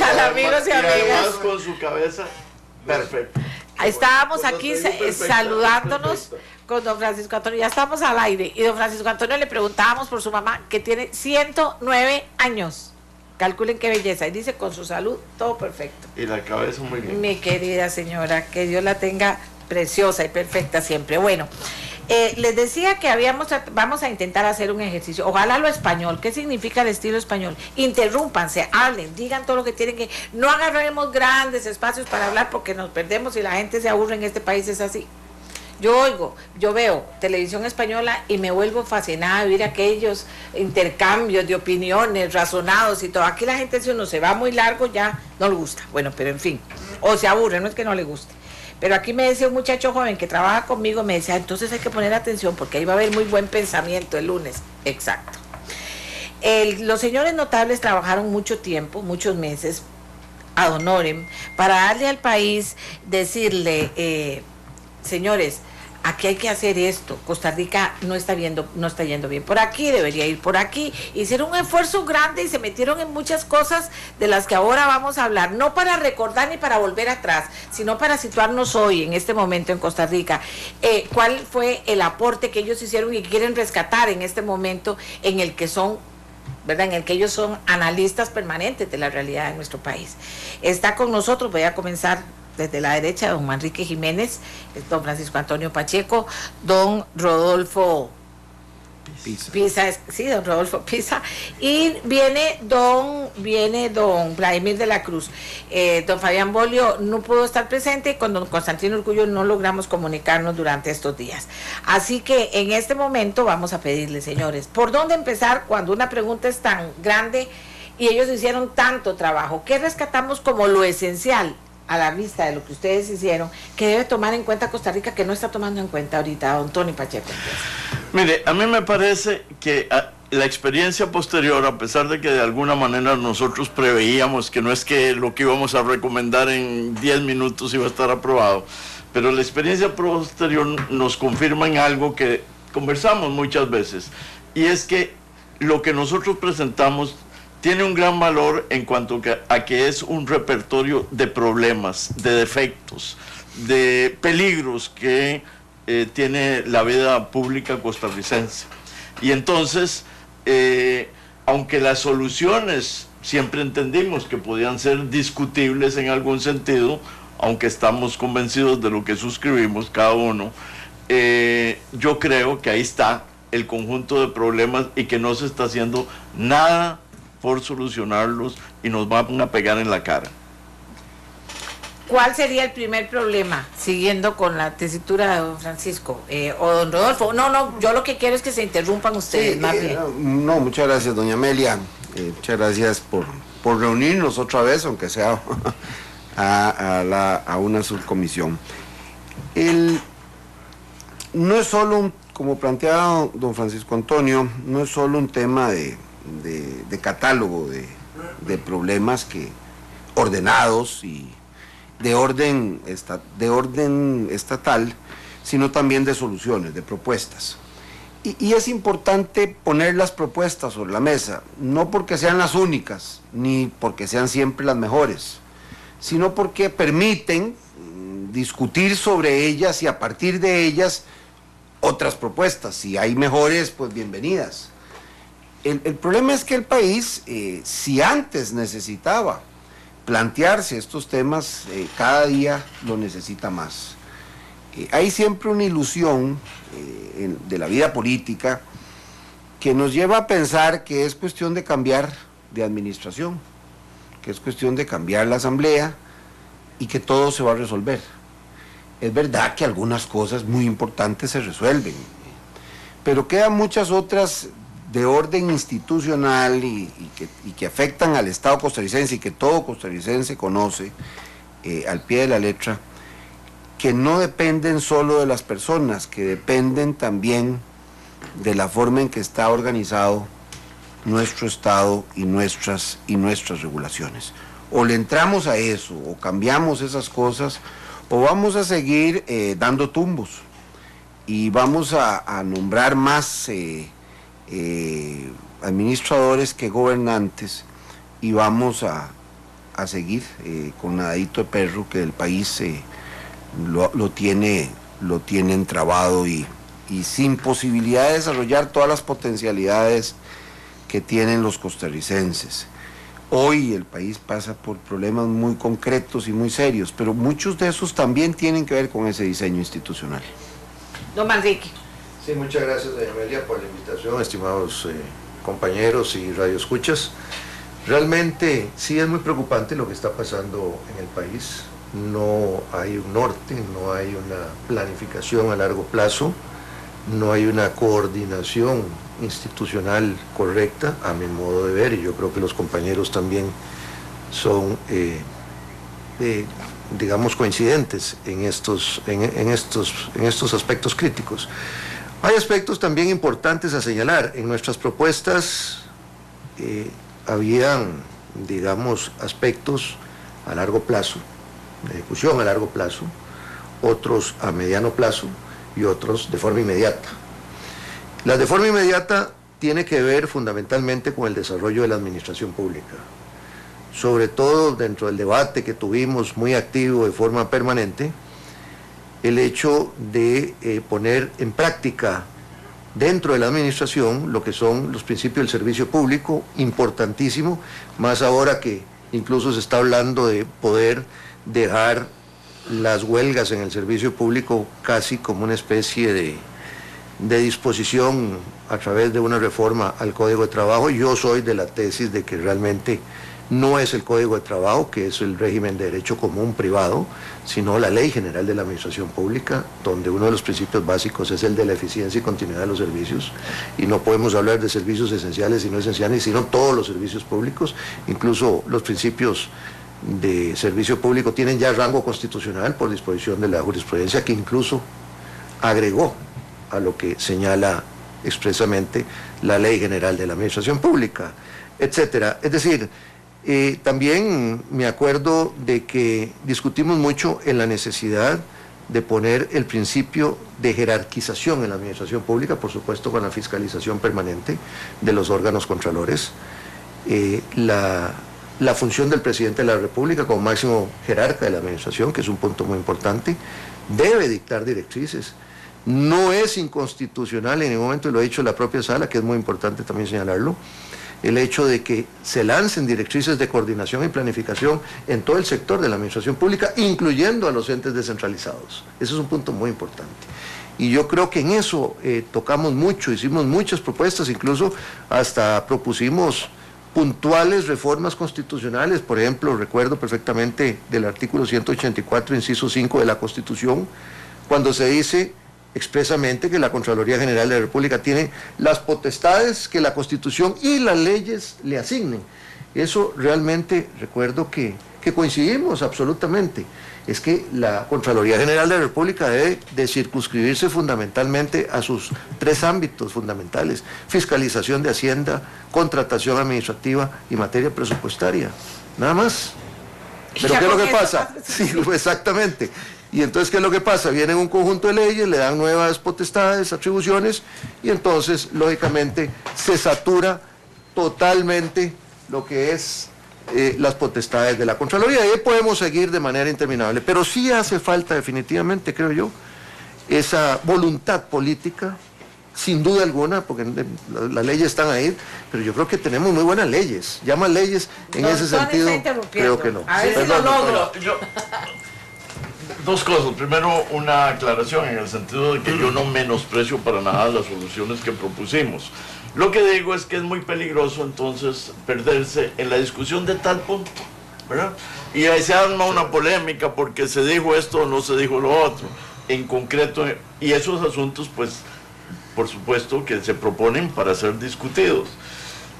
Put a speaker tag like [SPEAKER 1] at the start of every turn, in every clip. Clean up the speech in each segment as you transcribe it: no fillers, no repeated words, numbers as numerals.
[SPEAKER 1] tal, amigos y amigas?
[SPEAKER 2] Además con su cabeza perfecta.
[SPEAKER 1] Estábamos aquí saludándonos con don Francisco Antonio, ya estamos al aire, y don Francisco Antonio le preguntábamos por su mamá, que tiene 109 años. Calculen qué belleza, y dice con su salud todo perfecto.
[SPEAKER 2] Y la cabeza muy bien.
[SPEAKER 1] Mi querida señora, que Dios la tenga preciosa y perfecta siempre. Bueno, les decía que vamos a intentar hacer un ejercicio, ojalá lo español. ¿Qué significa el estilo español? Interrúmpanse, hablen, digan todo lo que tienen que, no agarremos grandes espacios para hablar porque nos perdemos y la gente se aburre. En este país es así. Yo veo televisión española y me vuelvo fascinada de ver aquellos intercambios de opiniones razonados y todo. Aquí la gente, si uno se va muy largo, ya no le gusta. Bueno, pero en fin, o se aburre, no es que no le guste. Pero aquí me decía un muchacho joven que trabaja conmigo, me decía, entonces hay que poner atención porque ahí va a haber muy buen pensamiento el lunes. Exacto. Los señores notables trabajaron mucho tiempo, muchos meses, ad honorem, para darle al país, decirle, señores, aquí hay que hacer esto, Costa Rica no está yendo bien por aquí, debería ir por aquí. Hicieron un esfuerzo grande y se metieron en muchas cosas de las que ahora vamos a hablar, no para recordar ni para volver atrás, sino para situarnos hoy, en este momento en Costa Rica. ¿Cuál fue el aporte que ellos hicieron y quieren rescatar en este momento en el que son, ¿verdad?, en el que ellos son analistas permanentes de la realidad de nuestro país? Está con nosotros, voy a comenzar desde la derecha, don Manrique Jiménez, don Francisco Antonio Pacheco, don Rodolfo Pisa, sí, don Rodolfo Pisa, y viene don Vladimir de la Cruz. Don Fabián Bolio no pudo estar presente y con don Constantino Urcullo no logramos comunicarnos durante estos días. Así que en este momento vamos a pedirle, señores, ¿por dónde empezar cuando una pregunta es tan grande y ellos hicieron tanto trabajo? ¿Qué rescatamos como lo esencial a la vista de lo que ustedes hicieron, que debe tomar en cuenta Costa Rica, que no está tomando en cuenta ahorita? Don Tony Pacheco.
[SPEAKER 2] Mire, a mí me parece que la experiencia posterior, a pesar de que de alguna manera nosotros preveíamos que no es que lo que íbamos a recomendar en 10 minutos iba a estar aprobado, pero la experiencia posterior nos confirma en algo que conversamos muchas veces, y es que lo que nosotros presentamos tiene un gran valor en cuanto a que es un repertorio de problemas, de defectos, de peligros que tiene la vida pública costarricense. Y entonces, aunque las soluciones siempre entendimos que podían ser discutibles en algún sentido, aunque estamos convencidos de lo que suscribimos cada uno, yo creo que ahí está el conjunto de problemas y que no se está haciendo nada por solucionarlos y nos van a pegar en la cara.
[SPEAKER 1] ¿Cuál sería el primer problema? Siguiendo con la tesitura de don Francisco o don Rodolfo. No, yo lo que quiero es que se interrumpan ustedes, más bien.
[SPEAKER 3] No, muchas gracias, doña Amelia. Muchas gracias por reunirnos otra vez, aunque sea a una subcomisión. No es solo, como planteaba don Francisco Antonio, no es solo un tema de catálogo de problemas que ordenados y de orden estatal, sino también de soluciones, de propuestas. Y es importante poner las propuestas sobre la mesa, no porque sean las únicas, ni porque sean siempre las mejores, sino porque permiten discutir sobre ellas y a partir de ellas otras propuestas. Si hay mejores, pues bienvenidas. El problema es que el país, si antes necesitaba plantearse estos temas, cada día lo necesita más. Hay siempre una ilusión de la vida política que nos lleva a pensar que es cuestión de cambiar de administración, que es cuestión de cambiar la asamblea y que todo se va a resolver. Es verdad que algunas cosas muy importantes se resuelven, pero quedan muchas otras de orden institucional y que afectan al Estado costarricense y que todo costarricense conoce al pie de la letra, que no dependen solo de las personas, que dependen también de la forma en que está organizado nuestro Estado y nuestras regulaciones. O le entramos a eso, o cambiamos esas cosas, o vamos a seguir dando tumbos y vamos a nombrar más administradores que gobernantes y vamos a a seguir con nadadito de perro, que el país lo tiene entrabado y sin posibilidad de desarrollar todas las potencialidades que tienen los costarricenses. Hoy el país pasa por problemas muy concretos y muy serios, pero muchos de esos también tienen que ver con ese diseño institucional.
[SPEAKER 1] Don Manrique.
[SPEAKER 4] Sí, muchas gracias, doña Amelia, por la invitación, estimados compañeros y radioescuchas. Realmente sí es muy preocupante lo que está pasando en el país. No hay un norte, no hay una planificación a largo plazo, no hay una coordinación institucional correcta, a mi modo de ver, y yo creo que los compañeros también son, digamos, coincidentes en estos aspectos críticos. Hay aspectos también importantes a señalar. En nuestras propuestas habían, digamos, aspectos a largo plazo, de ejecución a largo plazo, otros a mediano plazo y otros de forma inmediata. La de forma inmediata tiene que ver fundamentalmente con el desarrollo de la administración pública, sobre todo dentro del debate que tuvimos muy activo de forma permanente, el hecho de poner en práctica dentro de la administración lo que son los principios del servicio público, importantísimo, más ahora que incluso se está hablando de poder dejar las huelgas en el servicio público casi como una especie de disposición a través de una reforma al Código de Trabajo. Yo soy de la tesis de que realmente no es el Código de Trabajo, que es el régimen de derecho común privado, sino la Ley General de la Administración Pública, donde uno de los principios básicos es el de la eficiencia y continuidad de los servicios, y no podemos hablar de servicios esenciales y no esenciales, sino todos los servicios públicos. Incluso los principios de servicio público tienen ya rango constitucional por disposición de la jurisprudencia, que incluso agregó a lo que señala expresamente la Ley General de la Administración Pública, etcétera. Es decir, también me acuerdo de que discutimos mucho en la necesidad de poner el principio de jerarquización en la administración pública, por supuesto con la fiscalización permanente de los órganos contralores, la función del presidente de la República como máximo jerarca de la administración, que es un punto muy importante, debe dictar directrices. No es inconstitucional en ningún momento, y lo ha dicho la propia sala, que es muy importante también señalarlo, el hecho de que se lancen directrices de coordinación y planificación en todo el sector de la administración pública, incluyendo a los entes descentralizados. Eso es un punto muy importante. Y yo creo que en eso tocamos mucho, hicimos muchas propuestas, incluso hasta propusimos puntuales reformas constitucionales. Por ejemplo, recuerdo perfectamente del artículo 184, inciso 5 de la Constitución, cuando se dice expresamente que la Contraloría General de la República tiene las potestades que la Constitución y las leyes le asignen. Eso realmente recuerdo que coincidimos absolutamente. Es que la Contraloría General de la República debe de circunscribirse fundamentalmente a sus tres ámbitos fundamentales: fiscalización de Hacienda, contratación administrativa y materia presupuestaria. Nada más. Pero ¿qué es lo que pasa? Sí, exactamente. Y entonces, ¿qué es lo que pasa? Vienen un conjunto de leyes, le dan nuevas potestades, atribuciones, y entonces, lógicamente, se satura totalmente lo que es las potestades de la Contraloría. Y ahí podemos seguir de manera interminable. Pero sí hace falta, definitivamente, creo yo, esa voluntad política, sin duda alguna, porque las leyes están ahí, pero yo creo que tenemos muy buenas leyes. Llaman leyes en ese sentido, creo que no.
[SPEAKER 1] A ver si lo logro.
[SPEAKER 2] Dos cosas. Primero, una aclaración en el sentido de que yo no menosprecio para nada las soluciones que propusimos. Lo que digo es que es muy peligroso entonces perderse en la discusión de tal punto, ¿verdad? Y ahí se arma una polémica porque se dijo esto o no se dijo lo otro, en concreto, y esos asuntos, pues, por supuesto que se proponen para ser discutidos.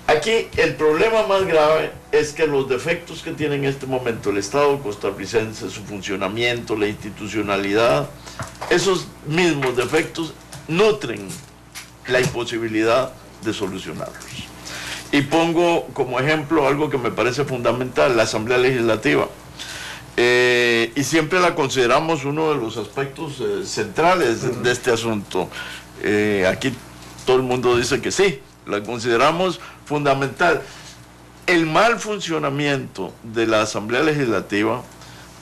[SPEAKER 2] Aquí el problema más grave es que los defectos que tiene en este momento el Estado costarricense, su funcionamiento, la institucionalidad, esos mismos defectos nutren la imposibilidad de solucionarlos. Y pongo como ejemplo algo que me parece fundamental: la Asamblea Legislativa. Y siempre la consideramos uno de los aspectos centrales de este asunto. Aquí todo el mundo dice que sí, la consideramos fundamental. el mal funcionamiento de la Asamblea Legislativa,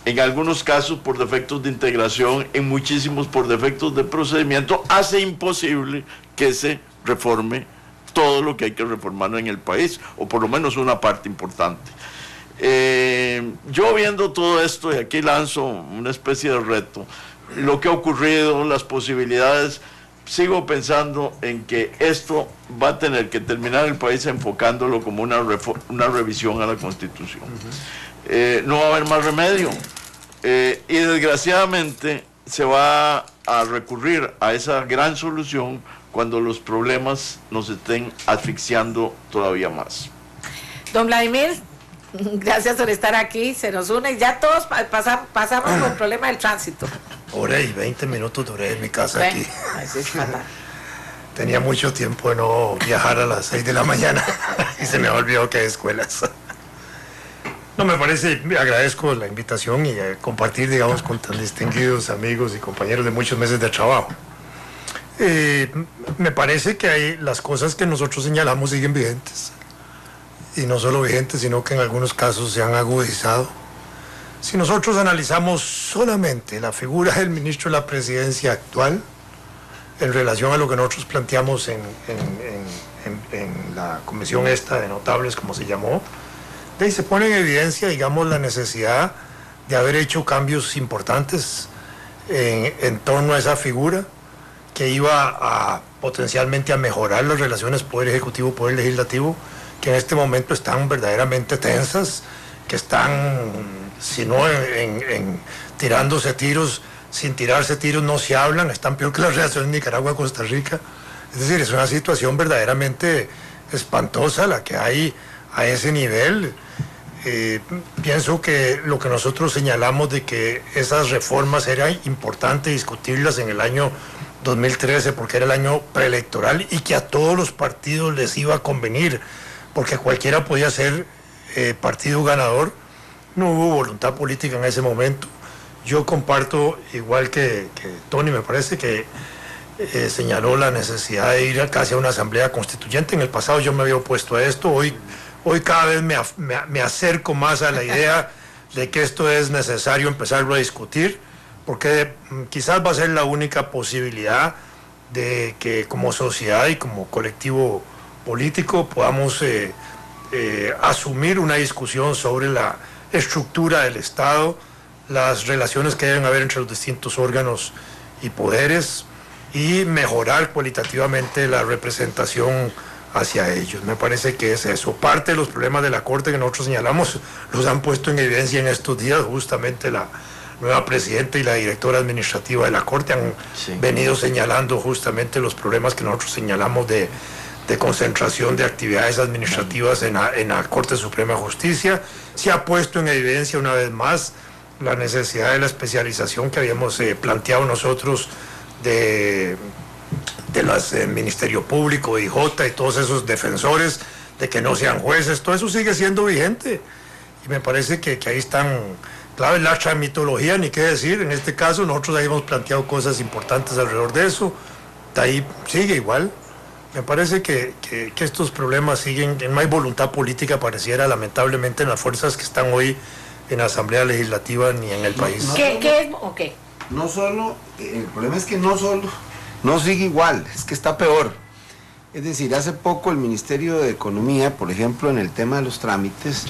[SPEAKER 2] en algunos casos por defectos de integración, en muchísimos por defectos de procedimiento, hace imposible que se reforme todo lo que hay que reformar en el país, o por lo menos una parte importante. Yo viendo todo esto, y aquí lanzo una especie de reto, lo que ha ocurrido, las posibilidades, sigo pensando en que esto va a tener que terminar el país enfocándolo como una revisión a la Constitución. No va a haber más remedio. Y desgraciadamente se va a recurrir a esa gran solución cuando los problemas nos estén asfixiando todavía más.
[SPEAKER 1] Don Vladimir, gracias por estar aquí, se nos une, ya todos pasamos por el problema del tránsito.
[SPEAKER 5] Hora y 20 minutos duré en mi casa aquí.
[SPEAKER 1] Eso es fatal.
[SPEAKER 5] Tenía mucho tiempo de no viajar a las 6 de la mañana y se me olvidó que hay escuelas. No, me parece, agradezco la invitación y compartir, digamos, con tan distinguidos amigos y compañeros de muchos meses de trabajo. Me parece que las cosas que nosotros señalamos siguen vigentes. Y no solo vigentes, sino que en algunos casos se han agudizado. Si nosotros analizamos solamente la figura del ministro de la Presidencia actual, en relación a lo que nosotros planteamos en la comisión esta de notables, como se llamó, de ahí se pone en evidencia, digamos, la necesidad de haber hecho cambios importantes en torno a esa figura, que iba a potencialmente a mejorar las relaciones poder ejecutivo, poder legislativo, que en este momento están verdaderamente tensas, que están, si no tirándose tiros, sin tirarse tiros no se hablan, están peor que las relaciones Nicaragua-Costa Rica. Es decir, es una situación verdaderamente espantosa la que hay a ese nivel. Pienso que lo que nosotros señalamos de que esas reformas era importante discutirlas en el año 2013 porque era el año preelectoral y que a todos los partidos les iba a convenir porque cualquiera podía ser partido ganador. No hubo voluntad política en ese momento. Yo comparto, igual que Tony, me parece que señaló la necesidad de ir casi a una asamblea constituyente. En el pasado yo me había opuesto a esto, hoy cada vez me acerco más a la idea de que esto es necesario empezarlo a discutir, porque quizás va a ser la única posibilidad de que como sociedad y como colectivo político podamos asumir una discusión sobre la estructura del Estado, las relaciones que deben haber entre los distintos órganos y poderes y mejorar cualitativamente la representación hacia ellos. Me parece que es eso. Parte de los problemas de la Corte que nosotros señalamos los han puesto en evidencia en estos días. Justamente la nueva presidenta y la directora administrativa de la Corte han venido señalando justamente los problemas que nosotros señalamos de concentración de actividades administrativas en la Corte Suprema de Justicia. Se ha puesto en evidencia una vez más la necesidad de la especialización que habíamos planteado nosotros de los Ministerio Público, IJ y todos esos defensores, de que no sean jueces. Todo eso sigue siendo vigente y me parece que ahí están claves. La tramitología, ni qué decir, en este caso nosotros ahí hemos planteado cosas importantes alrededor de eso, de ahí sigue igual. Me parece que estos problemas siguen, no hay voluntad política, pareciera, lamentablemente, en las fuerzas que están hoy en la Asamblea Legislativa ni en el país.
[SPEAKER 1] ¿Qué es? Okay.
[SPEAKER 3] No solo, el problema es que no sigue igual, es que está peor. Es decir, hace poco el Ministerio de Economía, por ejemplo, en el tema de los trámites,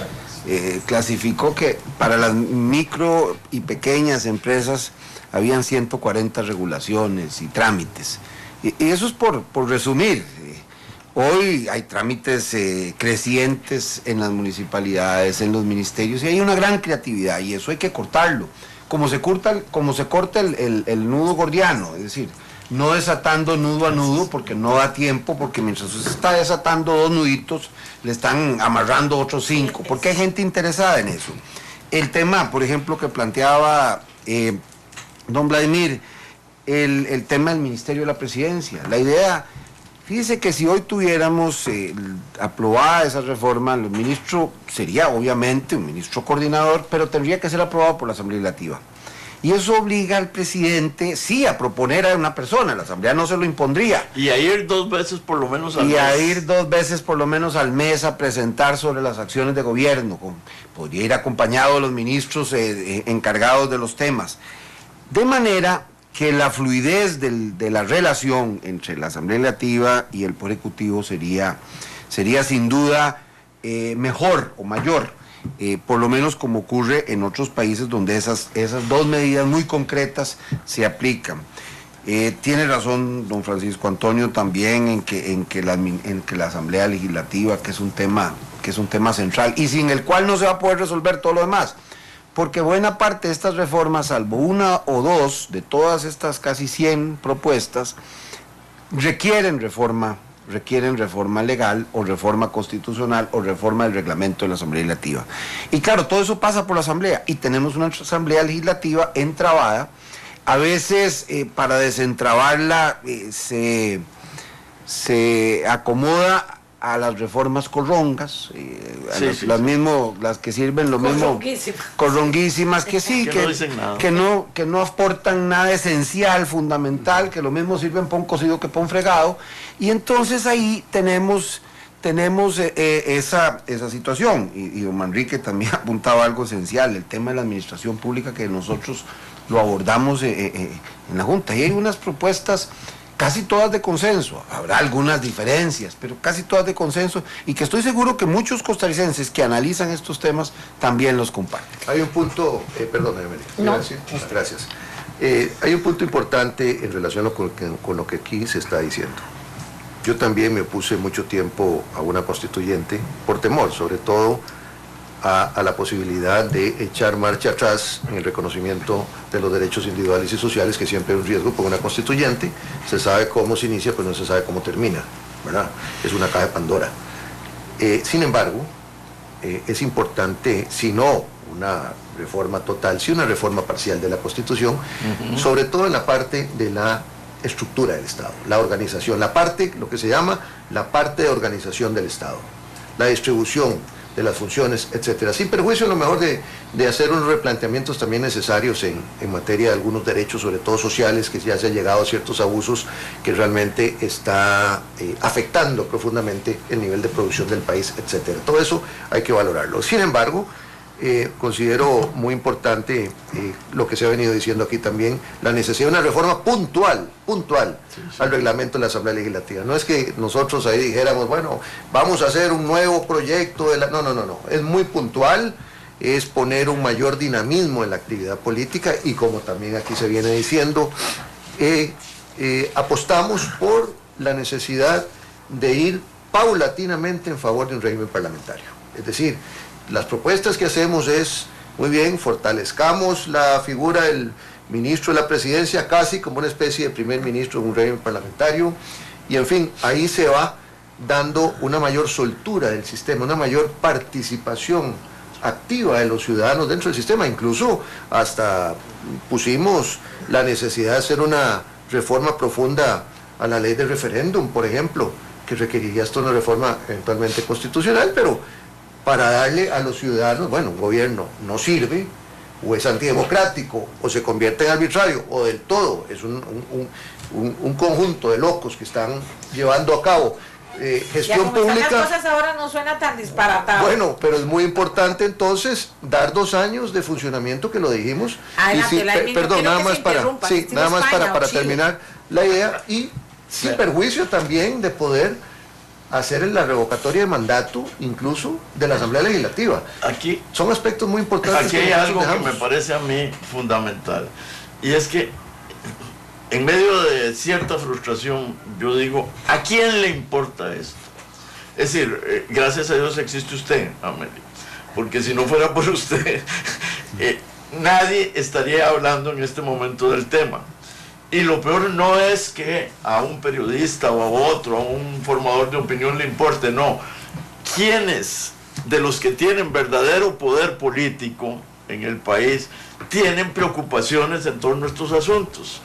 [SPEAKER 3] clasificó que para las micro y pequeñas empresas habían 140 regulaciones y trámites. Y eso es por resumir. Hoy hay trámites crecientes en las municipalidades, en los ministerios, y hay una gran creatividad, y eso hay que cortarlo. Como se corta el nudo gordiano, es decir, no desatando nudo a nudo, porque no da tiempo, porque mientras usted está desatando 2 nuditos, le están amarrando otros 5, porque hay gente interesada en eso. El tema, por ejemplo, que planteaba don Vladimir, el tema del Ministerio de la Presidencia. La idea, fíjese que si hoy tuviéramos aprobada esa reforma, el ministro sería obviamente un ministro coordinador, pero tendría que ser aprobado por la Asamblea Legislativa. Y eso obliga al presidente, sí, a proponer a una persona, la Asamblea no se lo impondría.
[SPEAKER 2] Y a ir 2 veces por lo menos al mes.
[SPEAKER 3] Y a ir 2 veces por lo menos al mes a presentar sobre las acciones de gobierno. Podría ir acompañado de los ministros encargados de los temas. De manera que la fluidez de la relación entre la Asamblea Legislativa y el Poder Ejecutivo sería sin duda mejor o mayor. Por lo menos como ocurre en otros países donde esas 2 medidas muy concretas se aplican. Tiene razón don Francisco Antonio también en que la Asamblea Legislativa, que es un tema central y sin el cual no se va a poder resolver todo lo demás, porque buena parte de estas reformas, salvo 1 o 2 de todas estas casi 100 propuestas, requieren reforma legal o reforma constitucional o reforma del reglamento de la Asamblea Legislativa. Y claro, todo eso pasa por la Asamblea y tenemos una Asamblea Legislativa entrabada. A veces para desentrabarla se acomoda a las reformas corrongas, las que sirven lo mismo, corronguísimas, que sí, que no aportan nada esencial, fundamental, que lo mismo sirven para un cocido que para un fregado, y entonces ahí tenemos esa situación, y don Manrique también apuntaba algo esencial, el tema de la administración pública, que nosotros lo abordamos en la Junta, y hay unas propuestas casi todas de consenso, habrá algunas diferencias, pero casi todas de consenso, y que estoy seguro que muchos costarricenses que analizan estos temas también los comparten.
[SPEAKER 4] Hay un punto, perdóname, gracias. Hay un punto importante en relación con lo que aquí se está diciendo. Yo también me opuse mucho tiempo a una constituyente, por temor, sobre todo, a la posibilidad de echar marcha atrás en el reconocimiento de los derechos individuales y sociales, que siempre es un riesgo por una constituyente. Se sabe cómo se inicia, pero no se sabe cómo termina, ¿verdad? Es una caja de Pandora. Sin embargo, es importante, si no una reforma total, si una reforma parcial de la Constitución, sobre todo en la parte de la estructura del Estado, la organización, lo que se llama la parte de organización del Estado, la distribución de las funciones, etcétera, sin perjuicio a lo mejor de hacer unos replanteamientos también necesarios en materia de algunos derechos, sobre todo sociales, que ya se ha llegado a ciertos abusos que realmente está afectando profundamente el nivel de producción del país, etcétera. Todo eso hay que valorarlo. Sin embargo, considero muy importante lo que se ha venido diciendo aquí también, la necesidad de una reforma puntual al reglamento de la Asamblea Legislativa. No es que nosotros ahí dijéramos, bueno, vamos a hacer un nuevo proyecto de la... No, es muy puntual, es poner un mayor dinamismo en la actividad política, y como también aquí se viene diciendo, apostamos por la necesidad de ir paulatinamente en favor de un régimen parlamentario. Es decir, las propuestas que hacemos es, muy bien, fortalezcamos la figura del ministro de la presidencia casi como una especie de primer ministro de un régimen parlamentario, y en fin, ahí se va dando una mayor soltura del sistema, una mayor participación activa de los ciudadanos dentro del sistema. Incluso hasta pusimos la necesidad de hacer una reforma profunda a la ley de referéndum, por ejemplo, que requeriría esto una reforma eventualmente constitucional, pero para darle a los ciudadanos, bueno, un gobierno no sirve, o es antidemocrático, o se convierte en arbitrario, o del todo es un conjunto de locos que están llevando a cabo gestión pública.
[SPEAKER 1] Las cosas ahora no suena tan disparatadas.
[SPEAKER 4] Bueno, pero es muy importante entonces dar 2 años de funcionamiento, que lo dijimos. Perdón, nada más para terminar la idea, y sin perjuicio también de poder hacer la revocatoria de mandato, incluso de la Asamblea Legislativa.
[SPEAKER 2] Aquí
[SPEAKER 4] son aspectos muy importantes.
[SPEAKER 2] Aquí hay algo que me parece a mí fundamental, y es que en medio de cierta frustración, yo digo, ¿a quién le importa esto? Es decir, gracias a Dios existe usted, Amelia, porque si no fuera por usted, nadie estaría hablando en este momento del tema. Y lo peor no es que a un periodista o a otro, a un formador de opinión le importe, no. ¿Quiénes de los que tienen verdadero poder político en el país tienen preocupaciones en torno a estos asuntos?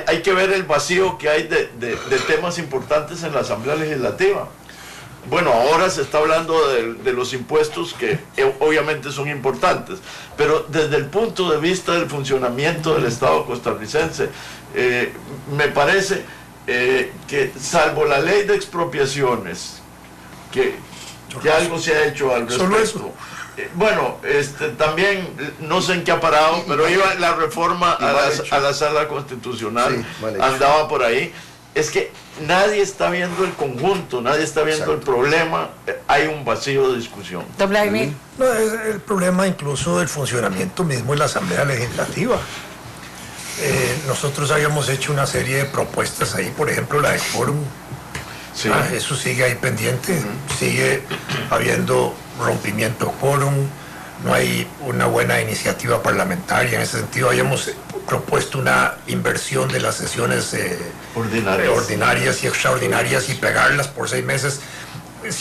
[SPEAKER 2] Hay que ver el vacío que hay de temas importantes en la Asamblea Legislativa. bueno, ahora se está hablando de los impuestos que obviamente son importantes, pero desde el punto de vista del funcionamiento del Estado costarricense, me parece que salvo la ley de expropiaciones, que algo se ha hecho al respecto.
[SPEAKER 5] Solo eso.
[SPEAKER 2] Bueno, también no sé en qué ha parado, pero iba la reforma a la sala constitucional,
[SPEAKER 4] sí,
[SPEAKER 2] andaba por ahí. Es que nadie está viendo el conjunto, nadie está viendo el problema, hay un vacío de discusión.
[SPEAKER 1] Don Vladimir.
[SPEAKER 5] No, es el problema incluso del funcionamiento mismo de la Asamblea Legislativa. Nosotros habíamos hecho una serie de propuestas ahí, por ejemplo la de quórum.
[SPEAKER 2] Sí.
[SPEAKER 5] Eso sigue ahí pendiente, sigue habiendo rompimiento de quórum, no hay una buena iniciativa parlamentaria. En ese sentido habíamos propuesto una inversión de las sesiones ordinarias y extraordinarias y pegarlas por 6 meses.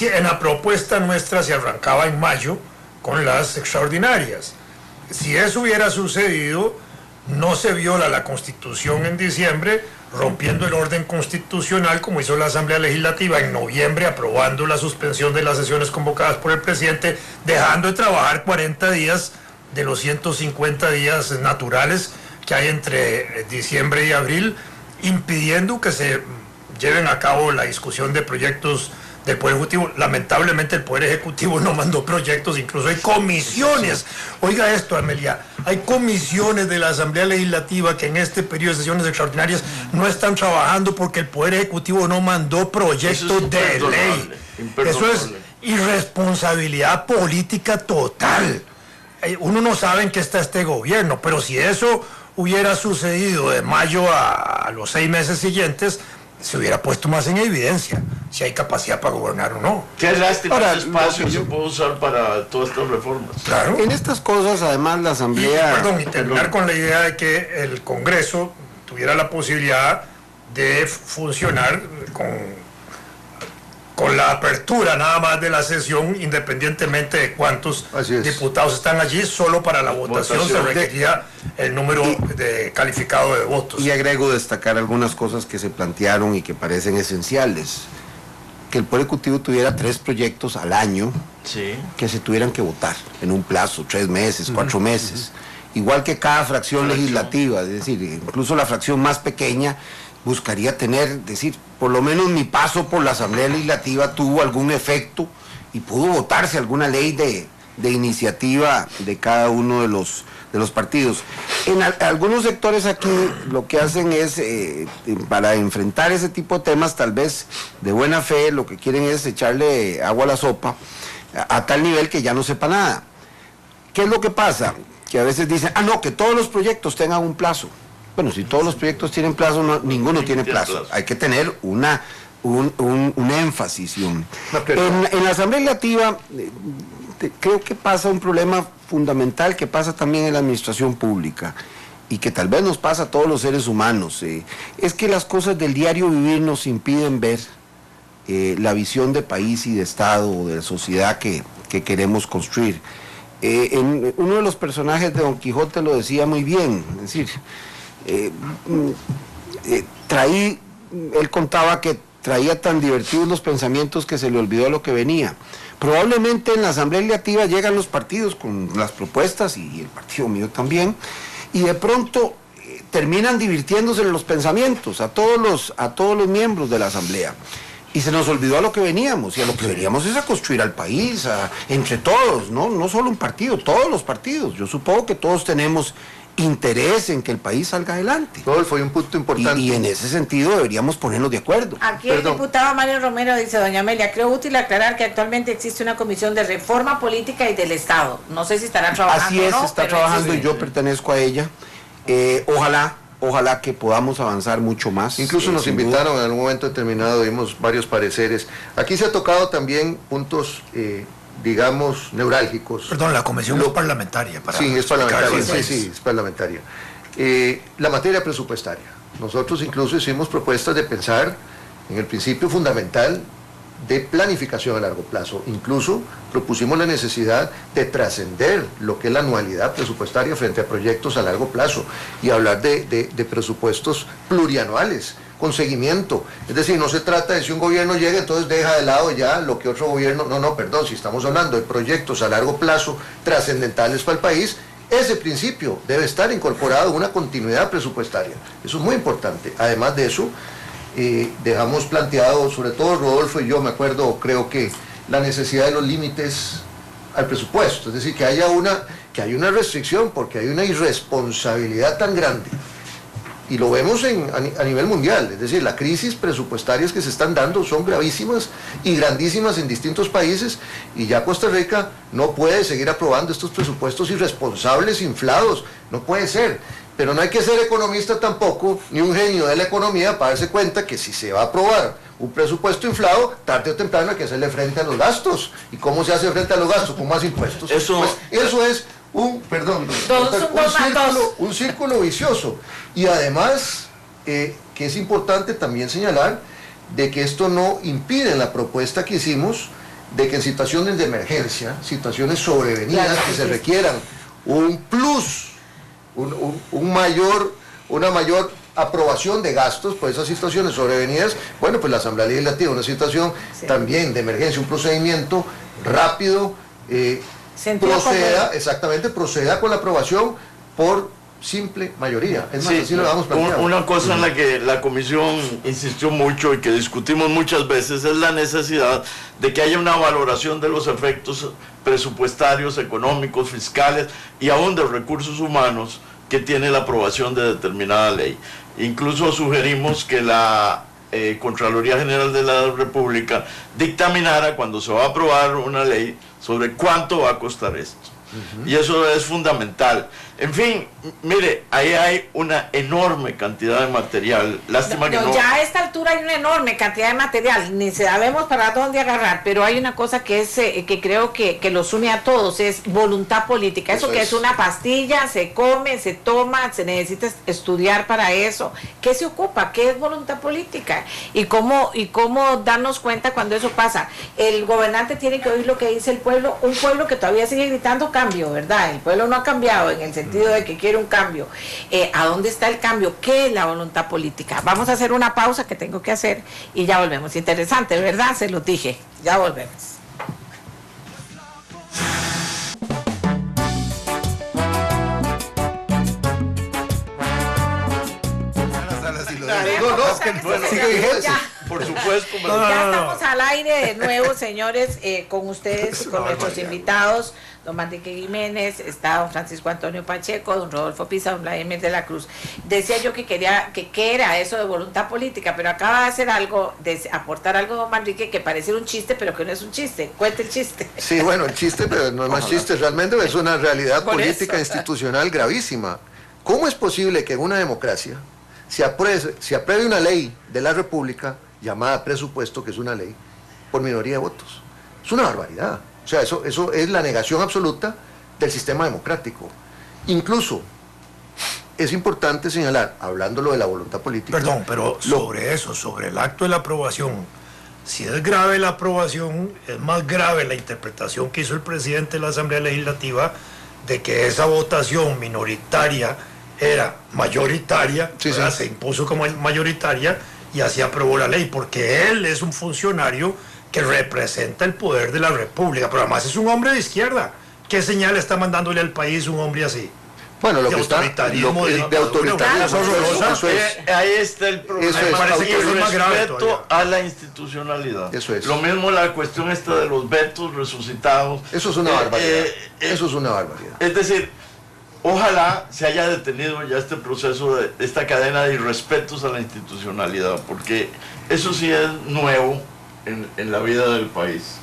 [SPEAKER 5] En la propuesta nuestra se arrancaba en mayo con las extraordinarias. Si eso hubiera sucedido, no se viola la Constitución en diciembre, rompiendo el orden constitucional como hizo la Asamblea Legislativa en noviembre, aprobando la suspensión de las sesiones convocadas por el presidente, dejando de trabajar 40 días de los 150 días naturales que hay entre diciembre y abril, impidiendo que se lleven a cabo la discusión de proyectos del Poder Ejecutivo. Lamentablemente el Poder Ejecutivo no mandó proyectos, incluso hay comisiones. Oiga esto, Amelia, hay comisiones de la Asamblea Legislativa que en este periodo de sesiones extraordinarias no están trabajando porque el Poder Ejecutivo no mandó proyectos de ley. Eso es irresponsabilidad política total. Uno no sabe en qué está este gobierno, pero si eso hubiera sucedido de mayo a los 6 meses siguientes, se hubiera puesto más en evidencia si hay capacidad para gobernar o no.
[SPEAKER 2] Qué lástima
[SPEAKER 3] Ahora,
[SPEAKER 2] ese espacio se puede usar para todas estas reformas.
[SPEAKER 5] Claro.
[SPEAKER 3] En estas cosas, además, la Asamblea...
[SPEAKER 5] Y terminar con la idea de que el Congreso tuviera la posibilidad de funcionar con la apertura nada más de la sesión, independientemente de cuántos diputados están allí, solo para la votación se requería el número calificado de votos.
[SPEAKER 3] Y agrego destacar algunas cosas que se plantearon y que parecen esenciales. Que el Poder Ejecutivo tuviera 3 proyectos al año que se tuvieran que votar en un plazo, 3 meses, 4 meses. Igual que cada fracción legislativa, es decir, incluso la fracción más pequeña buscaría tener, decir, por lo menos mi paso por la Asamblea Legislativa tuvo algún efecto y pudo votarse alguna ley de iniciativa de cada uno de los partidos. En algunos sectores aquí lo que hacen es, para enfrentar ese tipo de temas, tal vez de buena fe, lo que quieren es echarle agua a la sopa, a tal nivel que ya no sepa nada. ¿Qué es lo que pasa? Que a veces dicen, no, que todos los proyectos tengan un plazo. Bueno, si todos los proyectos tienen plazo, ninguno tiene plazo. Hay que tener un énfasis. En la Asamblea Legislativa creo que pasa un problema fundamental que pasa también en la administración pública y que tal vez nos pasa a todos los seres humanos. Es que las cosas del diario vivir nos impiden ver la visión de país y de Estado, de sociedad que queremos construir. Uno de los personajes de Don Quijote lo decía muy bien, es decir, él contaba que traía tan divertidos los pensamientos que se le olvidó lo que venía. Probablemente en la Asamblea Legislativa llegan los partidos con las propuestas, y el partido mío también, y de pronto terminan divirtiéndose en los pensamientos a todos los miembros de la Asamblea. Y se nos olvidó a lo que veníamos, y a lo que veníamos es a construir al país, entre todos, no solo un partido, todos los partidos. Yo supongo que todos tenemos interés en que el país salga adelante.
[SPEAKER 4] Rodolfo, hay un punto importante.
[SPEAKER 3] Y en ese sentido deberíamos ponernos de acuerdo.
[SPEAKER 1] Aquí el diputado Mario Romero dice, doña Amelia, creo útil aclarar que actualmente existe una comisión de reforma política y del Estado. No sé si estará trabajando.
[SPEAKER 3] Así es,
[SPEAKER 1] o no,
[SPEAKER 3] está trabajando y yo pertenezco a ella. Ojalá que podamos avanzar mucho más.
[SPEAKER 4] Incluso nos invitaron en algún momento determinado, dimos varios pareceres. Aquí se ha tocado también puntos, digamos, neurálgicos.
[SPEAKER 5] Perdón, la comisión es parlamentaria.
[SPEAKER 4] Sí, es parlamentaria. Sí, es parlamentaria. La materia presupuestaria. Nosotros incluso hicimos propuestas de pensar en el principio fundamental de planificación a largo plazo. Incluso propusimos la necesidad de trascender lo que es la anualidad presupuestaria frente a proyectos a largo plazo y hablar de presupuestos plurianuales, con seguimiento. Es decir, no se trata de si un gobierno llega, entonces deja de lado ya lo que otro gobierno... No, perdón, si estamos hablando de proyectos a largo plazo trascendentales para el país, ese principio debe estar incorporado en una continuidad presupuestaria. Eso es muy importante. Además de eso, dejamos planteado, sobre todo Rodolfo y yo, me acuerdo, creo que la necesidad de los límites al presupuesto, es decir, que haya una restricción, porque hay una irresponsabilidad tan grande, y lo vemos a nivel mundial, es decir, las crisis presupuestarias que se están dando son gravísimas y grandísimas en distintos países, y ya Costa Rica no puede seguir aprobando estos presupuestos irresponsables, inflados, no puede ser. Pero no hay que ser economista tampoco, ni un genio de la economía, para darse cuenta que si se va a aprobar un presupuesto inflado, tarde o temprano hay que hacerle frente a los gastos. ¿Y cómo se hace frente a los gastos? Con más impuestos. Eso es un círculo vicioso. Y además, que es importante también señalar de que esto no impide en la propuesta que hicimos de que en situaciones de emergencia, situaciones sobrevenidas que se requieran un plus, una mayor aprobación de gastos por esas situaciones sobrevenidas, bueno, pues la Asamblea Legislativa, una situación también de emergencia, un procedimiento rápido, proceda con la aprobación por simple mayoría. Es más, así lo vamos planteando.
[SPEAKER 2] Una cosa en la que la Comisión insistió mucho y que discutimos muchas veces es la necesidad de que haya una valoración de los efectos presupuestarios, económicos, fiscales y aún de recursos humanos que tiene la aprobación de determinada ley. Incluso sugerimos que la Contraloría General de la República dictaminara cuando se va a aprobar una ley sobre cuánto va a costar esto. Y eso es fundamental. En fin, mire, ahí hay una enorme cantidad de material. Lástima que no.
[SPEAKER 1] Ya a esta altura hay una enorme cantidad de material, ni sabemos para dónde agarrar, pero hay una cosa que es que creo que los une a todos, es voluntad política. Eso que es una pastilla, se come, se toma, se necesita estudiar para eso. ¿Qué se ocupa? ¿Qué es voluntad política? ¿Y cómo darnos cuenta cuando eso pasa? El gobernante tiene que oír lo que dice el pueblo, un pueblo que todavía sigue gritando cambio, ¿verdad? El pueblo no ha cambiado en el sentido de que quiere un cambio. ¿A dónde está el cambio? ¿Qué es la voluntad política? Vamos a hacer una pausa que tengo que hacer y ya volvemos. Interesante, ¿verdad? Se lo dije. Ya volvemos.
[SPEAKER 2] Por supuesto.
[SPEAKER 1] Ya estamos al aire de nuevo, señores, con ustedes, con nuestros invitados, don Manrique Jiménez, está don Francisco Antonio Pacheco, don Rodolfo Pisa, don Vladimir de la Cruz. Decía yo que quería, ¿qué era eso de voluntad política? Pero acaba de hacer algo, de aportar algo don Manrique que parece un chiste, pero que no es un chiste. Cuente el chiste.
[SPEAKER 4] Sí, bueno, el chiste, pero no es más chiste, realmente es una realidad política institucional gravísima. ¿Cómo es posible que en una democracia se apruebe una ley de la República llamada presupuesto, que es una ley, por minoría de votos? Es una barbaridad. O sea, eso es la negación absoluta del sistema democrático. Incluso, es importante señalar, hablándolo de la voluntad política...
[SPEAKER 5] Perdón, pero sobre el acto de la aprobación, si es grave la aprobación, es más grave la interpretación que hizo el presidente de la Asamblea Legislativa de que esa votación minoritaria era mayoritaria, se impuso como mayoritaria y así aprobó la ley, porque él es un funcionario que representa el poder de la República, pero además es un hombre de izquierda. ¿Qué señal está mandándole al país un hombre así?
[SPEAKER 4] Bueno, lo
[SPEAKER 5] de
[SPEAKER 4] que está
[SPEAKER 5] de
[SPEAKER 4] autoritarismo,
[SPEAKER 2] ahí está el problema.
[SPEAKER 4] Eso es,
[SPEAKER 5] parece que es más grave
[SPEAKER 2] respeto
[SPEAKER 5] todavía
[SPEAKER 2] a la institucionalidad.
[SPEAKER 4] Eso es.
[SPEAKER 2] Lo mismo la cuestión esta de los vetos resucitados.
[SPEAKER 4] Eso es una barbaridad. Eso es una barbaridad.
[SPEAKER 2] Es decir, ojalá se haya detenido ya este proceso de esta cadena de irrespetos a la institucionalidad, porque eso sí es nuevo en la vida del país.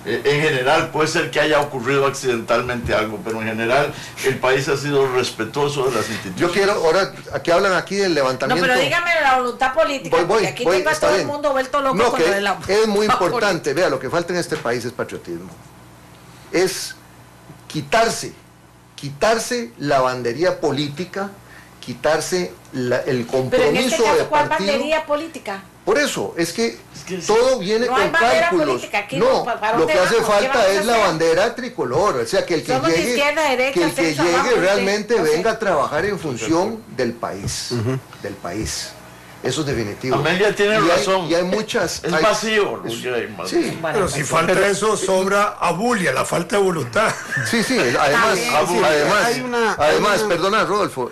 [SPEAKER 2] En general, puede ser que haya ocurrido accidentalmente algo, pero en general el país ha sido respetuoso de las instituciones.
[SPEAKER 4] Yo quiero, ahora, aquí hablan aquí del levantamiento...
[SPEAKER 1] No, pero dígame la voluntad política, porque aquí tengo a todo el mundo vuelto loco con lo de la...
[SPEAKER 4] Es muy importante, vea, lo que falta en este país es patriotismo. Es quitarse la bandería política, quitarse el compromiso
[SPEAKER 1] pero en este caso,
[SPEAKER 4] de
[SPEAKER 1] ¿cuál
[SPEAKER 4] partido.
[SPEAKER 1] bandería política?
[SPEAKER 4] Por eso, es que todo viene con cálculos.
[SPEAKER 1] No,
[SPEAKER 4] lo que hace falta es la bandera tricolor, o sea, que el que llegue realmente venga a trabajar en función del país, Eso es definitivo.
[SPEAKER 2] Amelia tiene razón.
[SPEAKER 4] Y hay muchas...
[SPEAKER 2] Es vacío. Sí.
[SPEAKER 5] Pero si falta eso, sobra abulia, la falta de voluntad.
[SPEAKER 4] Sí, además, perdona, Rodolfo,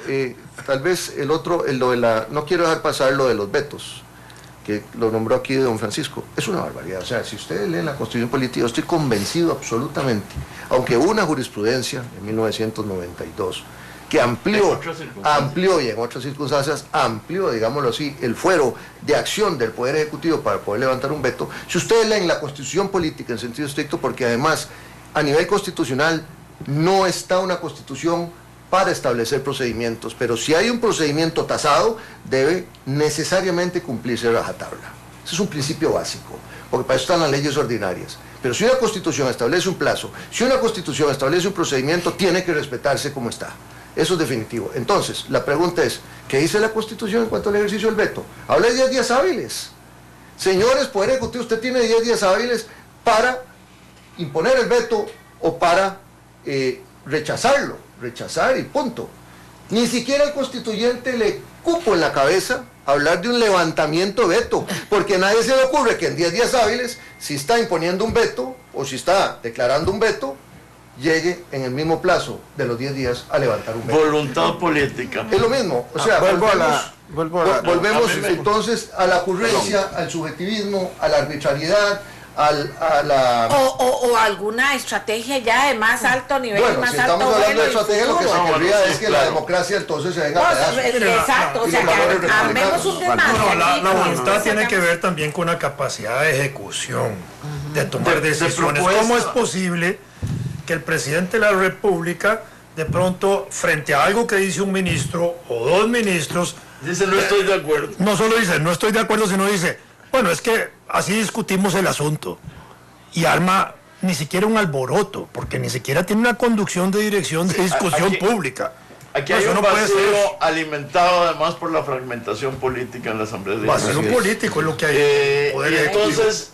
[SPEAKER 4] tal vez lo de la... No quiero dejar pasar lo de los vetos, que lo nombró aquí don Francisco. Es una barbaridad. O sea, si ustedes leen la Constitución Política, yo estoy convencido absolutamente, aunque hubo una jurisprudencia en 1992, que amplió y en otras circunstancias amplió, digámoslo así, el fuero de acción del Poder Ejecutivo para poder levantar un veto. Si ustedes leen la Constitución Política en sentido estricto, porque además a nivel constitucional no está una constitución para establecer procedimientos, pero si hay un procedimiento tasado, debe necesariamente cumplirse rajatabla. Ese es un principio básico, porque para eso están las leyes ordinarias. Pero si una constitución establece un plazo, si una constitución establece un procedimiento, tiene que respetarse como está. Eso es definitivo. Entonces, la pregunta es, ¿qué dice la Constitución en cuanto al ejercicio del veto? Habla de 10 días hábiles. Señores, Poder Ejecutivo, usted tiene 10 días hábiles para imponer el veto o para rechazar y punto. Ni siquiera al constituyente le cupo en la cabeza hablar de un levantamiento de veto, porque a nadie se le ocurre que en 10 días hábiles, si está imponiendo un veto o si está declarando un veto, llegue en el mismo plazo de los 10 días a levantar un veto.
[SPEAKER 2] Voluntad política.
[SPEAKER 4] Es lo mismo, o sea, volvemos entonces a la ocurrencia, al subjetivismo, a la arbitrariedad,
[SPEAKER 1] o alguna estrategia ya de más alto nivel,
[SPEAKER 4] bueno,
[SPEAKER 1] más
[SPEAKER 4] si
[SPEAKER 1] alto
[SPEAKER 4] estamos hablando de estrategia, lo que se querría es que
[SPEAKER 2] claro,
[SPEAKER 4] la democracia entonces se venga a pedazos.
[SPEAKER 1] Exacto, o sea, que armemos un desmadre.
[SPEAKER 5] La voluntad tiene que ver también con la capacidad de ejecución, de tomar decisiones. ¿Cómo es posible que el presidente de la República, de pronto, frente a algo que dice un ministro o dos ministros,
[SPEAKER 2] dice no estoy de acuerdo?
[SPEAKER 5] No solo dice no estoy de acuerdo, sino dice, bueno, es que así discutimos el asunto, y arma ni siquiera un alboroto, porque ni siquiera tiene una conducción de dirección de discusión pública.
[SPEAKER 2] Aquí hay un vacío alimentado además por la fragmentación política en la Asamblea Legislativa.
[SPEAKER 5] Vacío político es lo que hay.
[SPEAKER 2] Y entonces,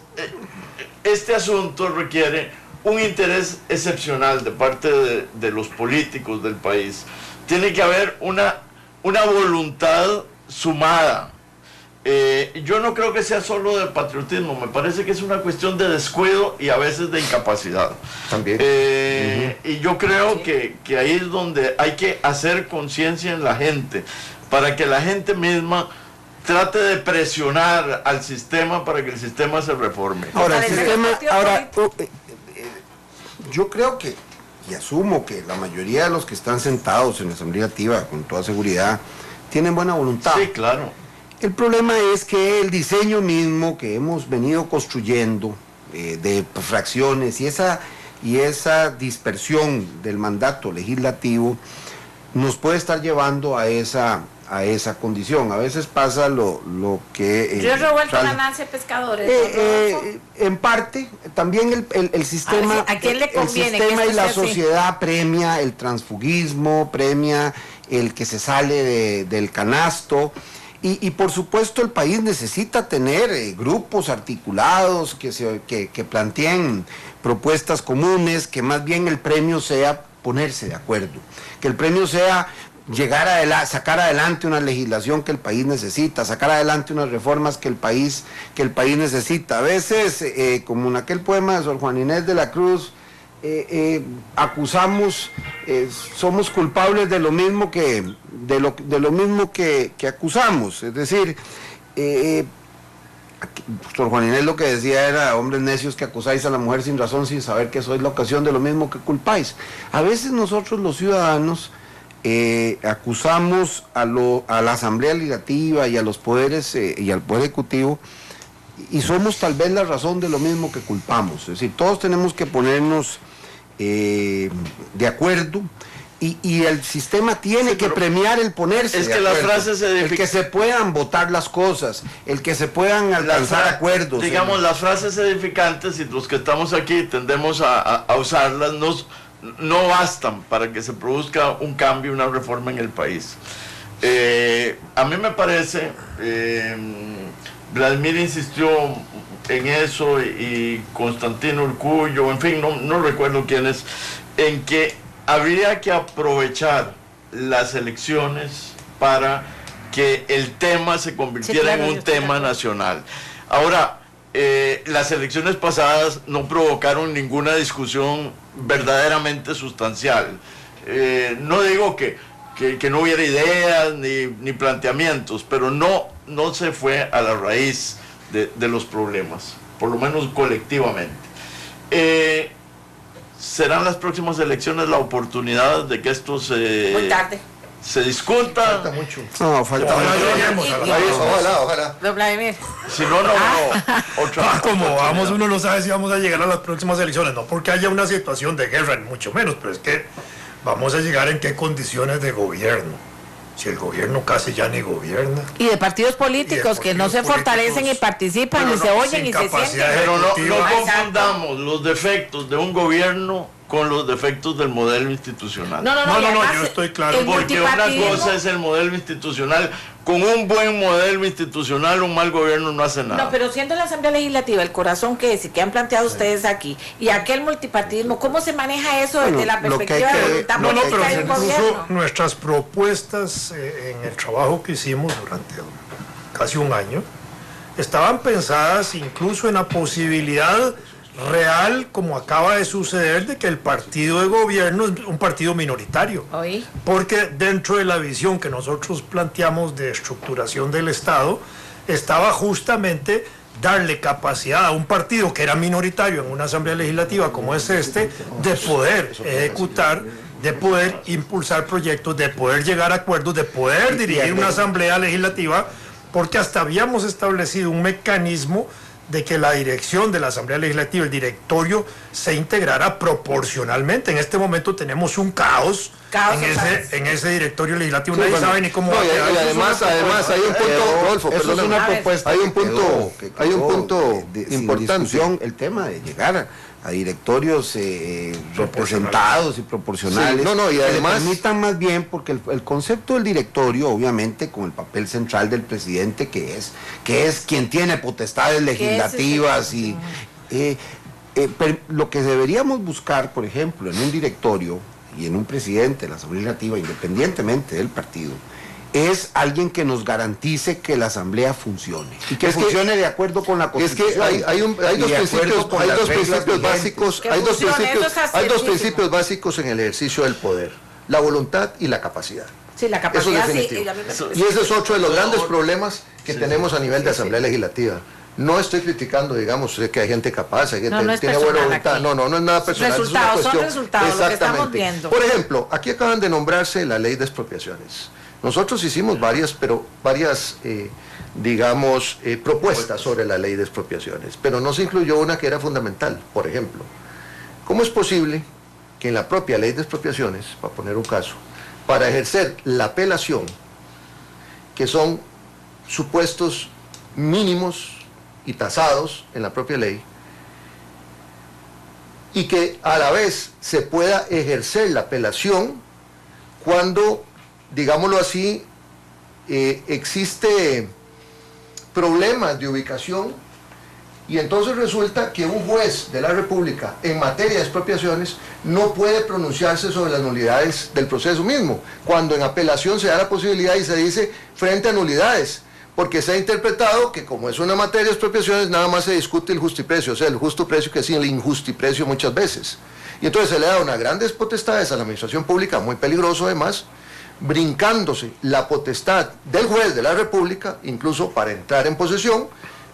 [SPEAKER 2] este asunto requiere un interés excepcional de parte de los políticos del país. Tiene que haber una voluntad sumada. Yo no creo que sea solo de patriotismo, me parece que es una cuestión de descuido y a veces de incapacidad.
[SPEAKER 4] También.
[SPEAKER 2] Y yo creo que ahí es donde hay que hacer conciencia en la gente, para que la gente misma trate de presionar al sistema para que el sistema se reforme.
[SPEAKER 3] Ahora, yo creo que, y asumo que la mayoría de los que están sentados en la Asamblea Legislativa, con toda seguridad, tienen buena voluntad.
[SPEAKER 2] Sí, claro.
[SPEAKER 3] El problema es que el diseño mismo que hemos venido construyendo de fracciones y esa dispersión del mandato legislativo nos puede estar llevando a esa condición. A veces pasa lo que...
[SPEAKER 1] Yo he revuelto la ganancia de pescadores.
[SPEAKER 3] En parte, también el sistema...
[SPEAKER 1] ¿A quién le conviene?
[SPEAKER 3] El sistema y la sociedad premia el transfugismo, premia el que se sale del canasto. Y por supuesto el país necesita tener grupos articulados que planteen propuestas comunes, que más bien el premio sea ponerse de acuerdo, que el premio sea sacar adelante una legislación que el país necesita, sacar adelante unas reformas que el país necesita. A veces, como en aquel poema de Sor Juana Inés de la Cruz, acusamos, somos culpables de lo mismo que acusamos. Es decir, Sor Juana Inés lo que decía era: hombres necios que acusáis a la mujer sin razón, sin saber que sois la ocasión de lo mismo que culpáis. A veces nosotros los ciudadanos acusamos a la Asamblea Legislativa y a los poderes y al Poder Ejecutivo, y somos tal vez la razón de lo mismo que culpamos. Es decir, todos tenemos que ponernos de acuerdo, y el sistema tiene que premiar el ponerse de acuerdo. Las frases el que se puedan votar las cosas, el que se puedan alcanzar acuerdos.
[SPEAKER 2] Digamos, las frases edificantes, y los que estamos aquí tendemos a usarlas, no bastan para que se produzca un cambio, una reforma en el país. A mí me parece, Vladimir insistió en eso, y Constantino Urcullo, en fin, no recuerdo quién es, en que habría que aprovechar las elecciones para que el tema se convirtiera
[SPEAKER 1] Sí, claro,
[SPEAKER 2] en
[SPEAKER 1] yo
[SPEAKER 2] un
[SPEAKER 1] estoy de
[SPEAKER 2] tema
[SPEAKER 1] acuerdo.
[SPEAKER 2] nacional. Ahora, las elecciones pasadas no provocaron ninguna discusión verdaderamente sustancial. No digo que no hubiera ideas ni planteamientos, pero no se fue a la raíz de los problemas, por lo menos colectivamente. ¿Serán las próximas elecciones la oportunidad de que esto
[SPEAKER 1] Muy tarde.
[SPEAKER 2] se discuta?
[SPEAKER 4] Falta mucho.
[SPEAKER 3] No, falta
[SPEAKER 5] Ojalá
[SPEAKER 3] mucho.
[SPEAKER 5] lleguemos a la
[SPEAKER 4] Ahí, ojalá.
[SPEAKER 1] Don Vladimir.
[SPEAKER 2] Si no, otra.
[SPEAKER 5] Como
[SPEAKER 2] otra
[SPEAKER 5] vamos,
[SPEAKER 2] oportunidad.
[SPEAKER 5] uno no sabe si vamos a llegar a las próximas elecciones, no porque haya una situación de guerra, ni mucho menos, pero es que vamos a llegar en qué condiciones de gobierno. Si el gobierno casi ya ni gobierna.
[SPEAKER 1] Y de partidos políticos que no se
[SPEAKER 5] partidos
[SPEAKER 1] fortalecen y
[SPEAKER 5] políticos,
[SPEAKER 1] participan
[SPEAKER 5] pero
[SPEAKER 1] y se
[SPEAKER 5] no,
[SPEAKER 1] oyen
[SPEAKER 5] sin
[SPEAKER 1] y se
[SPEAKER 5] capacidad
[SPEAKER 1] sienten.
[SPEAKER 2] Pero no
[SPEAKER 5] ejecutiva.
[SPEAKER 2] confundamos los defectos de un gobierno con los defectos del modelo institucional.
[SPEAKER 1] No,
[SPEAKER 5] No,
[SPEAKER 1] y
[SPEAKER 5] no,
[SPEAKER 1] además,
[SPEAKER 5] yo estoy claro.
[SPEAKER 1] el
[SPEAKER 2] Porque una
[SPEAKER 1] multipartidismo-
[SPEAKER 2] cosa es el modelo institucional. Con un buen modelo institucional, un mal gobierno no hace nada.
[SPEAKER 1] No, pero siendo la Asamblea Legislativa el corazón que es y que han planteado ustedes aquí, y aquel multipartidismo, ¿cómo se maneja eso desde
[SPEAKER 3] Bueno,
[SPEAKER 1] la
[SPEAKER 3] lo que
[SPEAKER 1] perspectiva
[SPEAKER 3] hay que-
[SPEAKER 1] de voluntad
[SPEAKER 5] No,
[SPEAKER 1] política
[SPEAKER 5] pero
[SPEAKER 1] de un
[SPEAKER 5] incluso
[SPEAKER 1] gobierno?
[SPEAKER 5] nuestras propuestas en el trabajo que hicimos durante casi un año estaban pensadas incluso en la posibilidad real, como acaba de suceder, de que el partido de gobierno es un partido minoritario.
[SPEAKER 1] ¿Oí?
[SPEAKER 5] Porque dentro de la visión que nosotros planteamos de estructuración del Estado, estaba justamente darle capacidad a un partido que era minoritario en una asamblea legislativa como es este, de poder ejecutar, de poder impulsar proyectos, de poder llegar a acuerdos, de poder dirigir una asamblea legislativa, porque hasta habíamos establecido un mecanismo de que la dirección de la Asamblea Legislativa, el directorio, se integrara proporcionalmente. En este momento tenemos un caos, en ese directorio legislativo.
[SPEAKER 4] Sí,
[SPEAKER 5] Nadie
[SPEAKER 4] bueno,
[SPEAKER 5] sabe ni cómo
[SPEAKER 4] no,
[SPEAKER 5] va a
[SPEAKER 4] y
[SPEAKER 5] quedar.
[SPEAKER 4] además hay un punto, Rodolfo,
[SPEAKER 3] Eso es
[SPEAKER 4] perdóname.
[SPEAKER 3] una propuesta.
[SPEAKER 4] Hay un
[SPEAKER 3] que
[SPEAKER 4] punto,
[SPEAKER 3] quedó
[SPEAKER 4] hay un punto
[SPEAKER 3] sin
[SPEAKER 4] importante.
[SPEAKER 3] discusión, el tema de llegar a directorios representados y proporcionales.
[SPEAKER 4] Sí, no, no, y
[SPEAKER 3] que le
[SPEAKER 4] además-
[SPEAKER 3] permitan más bien, porque el concepto del directorio, obviamente, con el papel central del presidente, que es quien tiene potestades legislativas y lo que deberíamos buscar, por ejemplo, en un directorio y en un presidente de la Asamblea Legislativa, independientemente del partido, es alguien que nos garantice que la Asamblea funcione y que
[SPEAKER 4] Es que-
[SPEAKER 3] funcione de acuerdo con la
[SPEAKER 4] Es
[SPEAKER 3] Constitución.
[SPEAKER 4] que hay
[SPEAKER 3] y
[SPEAKER 4] dos
[SPEAKER 3] de acuerdo
[SPEAKER 4] principios,
[SPEAKER 3] con
[SPEAKER 4] hay
[SPEAKER 3] las
[SPEAKER 4] dos
[SPEAKER 3] reglas
[SPEAKER 4] principios
[SPEAKER 3] vigentes.
[SPEAKER 4] básicos,
[SPEAKER 1] Que
[SPEAKER 4] hay dos
[SPEAKER 1] funcione,
[SPEAKER 4] principios,
[SPEAKER 1] eso es
[SPEAKER 4] hay dos
[SPEAKER 1] ciertísimo.
[SPEAKER 4] principios básicos en el ejercicio del poder: la voluntad y la capacidad.
[SPEAKER 1] Sí, la
[SPEAKER 4] Eso
[SPEAKER 1] capacidad
[SPEAKER 4] es
[SPEAKER 1] sí.
[SPEAKER 4] definitivo.
[SPEAKER 1] y a mí me parece-
[SPEAKER 4] Y ese es otro de los grandes problemas que
[SPEAKER 2] Sí,
[SPEAKER 4] tenemos a nivel de Asamblea Legislativa. No estoy criticando, digamos, sé que hay gente capaz, hay gente
[SPEAKER 1] No, no
[SPEAKER 4] que
[SPEAKER 1] es
[SPEAKER 4] tiene buena
[SPEAKER 1] personal
[SPEAKER 4] voluntad.
[SPEAKER 1] aquí.
[SPEAKER 4] No es nada personal. es una
[SPEAKER 1] Resultados, son
[SPEAKER 4] cuestión.
[SPEAKER 1] resultados, lo que estamos
[SPEAKER 4] Exactamente.
[SPEAKER 1] viendo.
[SPEAKER 4] Por ejemplo, aquí acaban de nombrarse la ley de expropiaciones. Nosotros hicimos varias propuestas sobre la ley de expropiaciones, pero no se incluyó una que era fundamental. Por ejemplo, ¿cómo es posible que en la propia ley de expropiaciones, para poner un caso, para ejercer la apelación, que son supuestos mínimos y tasados en la propia ley, y que a la vez se pueda ejercer la apelación cuando, digámoslo así, existe problemas de ubicación, y entonces resulta que un juez de la República en materia de expropiaciones no puede pronunciarse sobre las nulidades del proceso mismo, cuando en apelación se da la posibilidad y se dice frente a nulidades, porque se ha interpretado que como es una materia de expropiaciones nada más se discute el justiprecio, o sea, el justo precio, que es el injustiprecio muchas veces. Y entonces se le da unas grandes potestades a la administración pública, muy peligroso además, brincándose la potestad del juez de la República, incluso para entrar en posesión,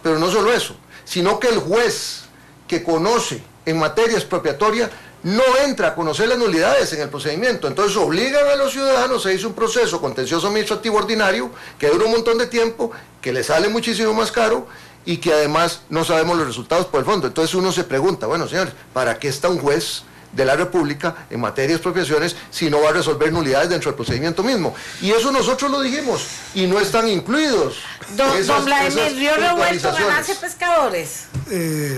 [SPEAKER 4] pero no solo eso, sino que el juez que conoce en materia expropiatoria no entra a conocer las nulidades en el procedimiento. Entonces obligan a los ciudadanos, se hizo un proceso contencioso administrativo ordinario que dura un montón de tiempo, que le sale muchísimo más caro y que además no sabemos los resultados por el fondo. Entonces uno se pregunta, bueno señores, ¿para qué está un juez de la República en materia de expropiaciones si no va a resolver nulidades dentro del procedimiento mismo? Y eso nosotros lo dijimos y no están incluidos.
[SPEAKER 1] Don Vladimir, Río Revuelto,
[SPEAKER 4] puntualizaciones.
[SPEAKER 1] ganancia pescadores.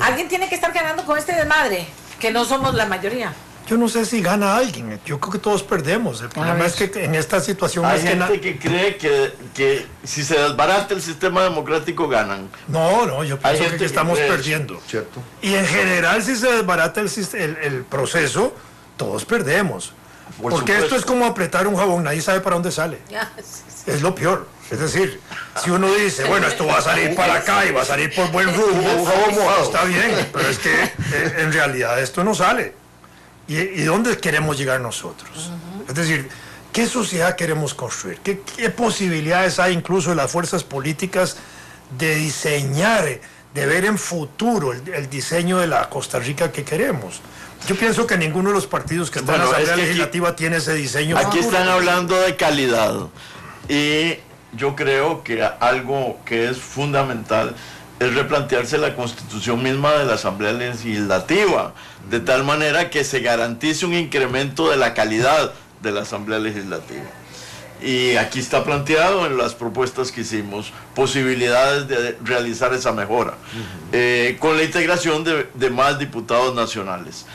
[SPEAKER 1] Alguien tiene que estar ganando con este desmadre, que no somos la mayoría.
[SPEAKER 5] Yo no sé si gana alguien, yo creo que todos perdemos. El problema
[SPEAKER 1] ver.
[SPEAKER 5] es que en esta situación
[SPEAKER 2] Hay
[SPEAKER 5] es que
[SPEAKER 2] gente que cree que si se desbarata el sistema democrático ganan.
[SPEAKER 5] no, yo
[SPEAKER 2] Hay
[SPEAKER 5] pienso
[SPEAKER 2] gente
[SPEAKER 5] que
[SPEAKER 2] que
[SPEAKER 5] estamos
[SPEAKER 2] cree eso.
[SPEAKER 5] perdiendo.
[SPEAKER 4] ¿Cierto?
[SPEAKER 5] Y en general, si se desbarata el proceso, todos perdemos.
[SPEAKER 2] Por
[SPEAKER 5] Porque
[SPEAKER 2] supuesto.
[SPEAKER 5] esto es como apretar un jabón, nadie sabe para dónde sale. Es lo peor. Es decir, si uno dice, bueno, esto va a salir para acá y va a salir por buen rumbo, está bien, pero es que en realidad esto no sale. ¿Y dónde queremos llegar nosotros? Es decir, ¿qué sociedad queremos construir? ¿Qué posibilidades hay incluso de las fuerzas políticas de diseñar, de ver en futuro el diseño de la Costa Rica que queremos? Yo pienso que ninguno de los partidos que están en la Asamblea Legislativa tiene ese diseño.
[SPEAKER 2] Aquí están hablando de calidad y yo creo que algo que es fundamental es replantearse la constitución misma de la Asamblea Legislativa, de tal manera que se garantice un incremento de la calidad de la Asamblea Legislativa. Y aquí está planteado en las propuestas que hicimos posibilidades de realizar esa mejora, con la integración de más diputados nacionales.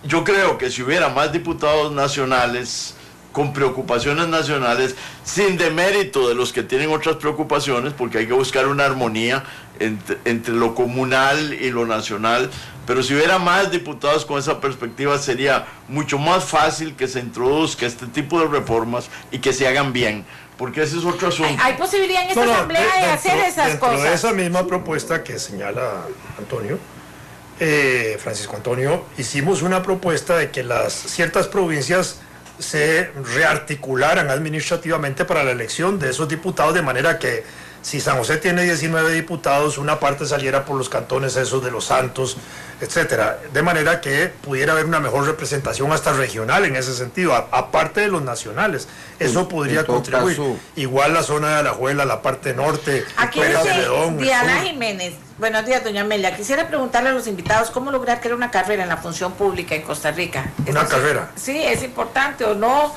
[SPEAKER 2] Yo creo que si hubiera más diputados nacionales con preocupaciones nacionales, sin demérito de los que tienen otras preocupaciones, porque hay que buscar una armonía entre lo comunal y lo nacional, pero si hubiera más diputados con esa perspectiva, sería mucho más fácil que se introduzca este tipo de reformas y que se hagan bien, porque ese es otro asunto.
[SPEAKER 1] ¿Hay posibilidad en esta asamblea de hacer esas cosas?
[SPEAKER 5] Dentro de esa misma propuesta que señala Antonio, Francisco Antonio, hicimos una propuesta de que ciertas provincias se rearticularan administrativamente para la elección de esos diputados, de manera que si San José tiene 19 diputados, una parte saliera por los cantones esos de Los Santos, etcétera, de manera que pudiera haber una mejor representación hasta regional en ese sentido, aparte de los nacionales. Eso podría contribuir. Igual la zona de Alajuela, la parte norte,
[SPEAKER 1] aquí
[SPEAKER 5] Pérez
[SPEAKER 1] dice
[SPEAKER 5] Celedón,
[SPEAKER 1] Diana Jiménez. Buenos días, doña Amelia. Quisiera preguntarle a los invitados cómo lograr crear una carrera en la función pública en Costa Rica.
[SPEAKER 5] ¿Una carrera?
[SPEAKER 1] Sí, es importante o no.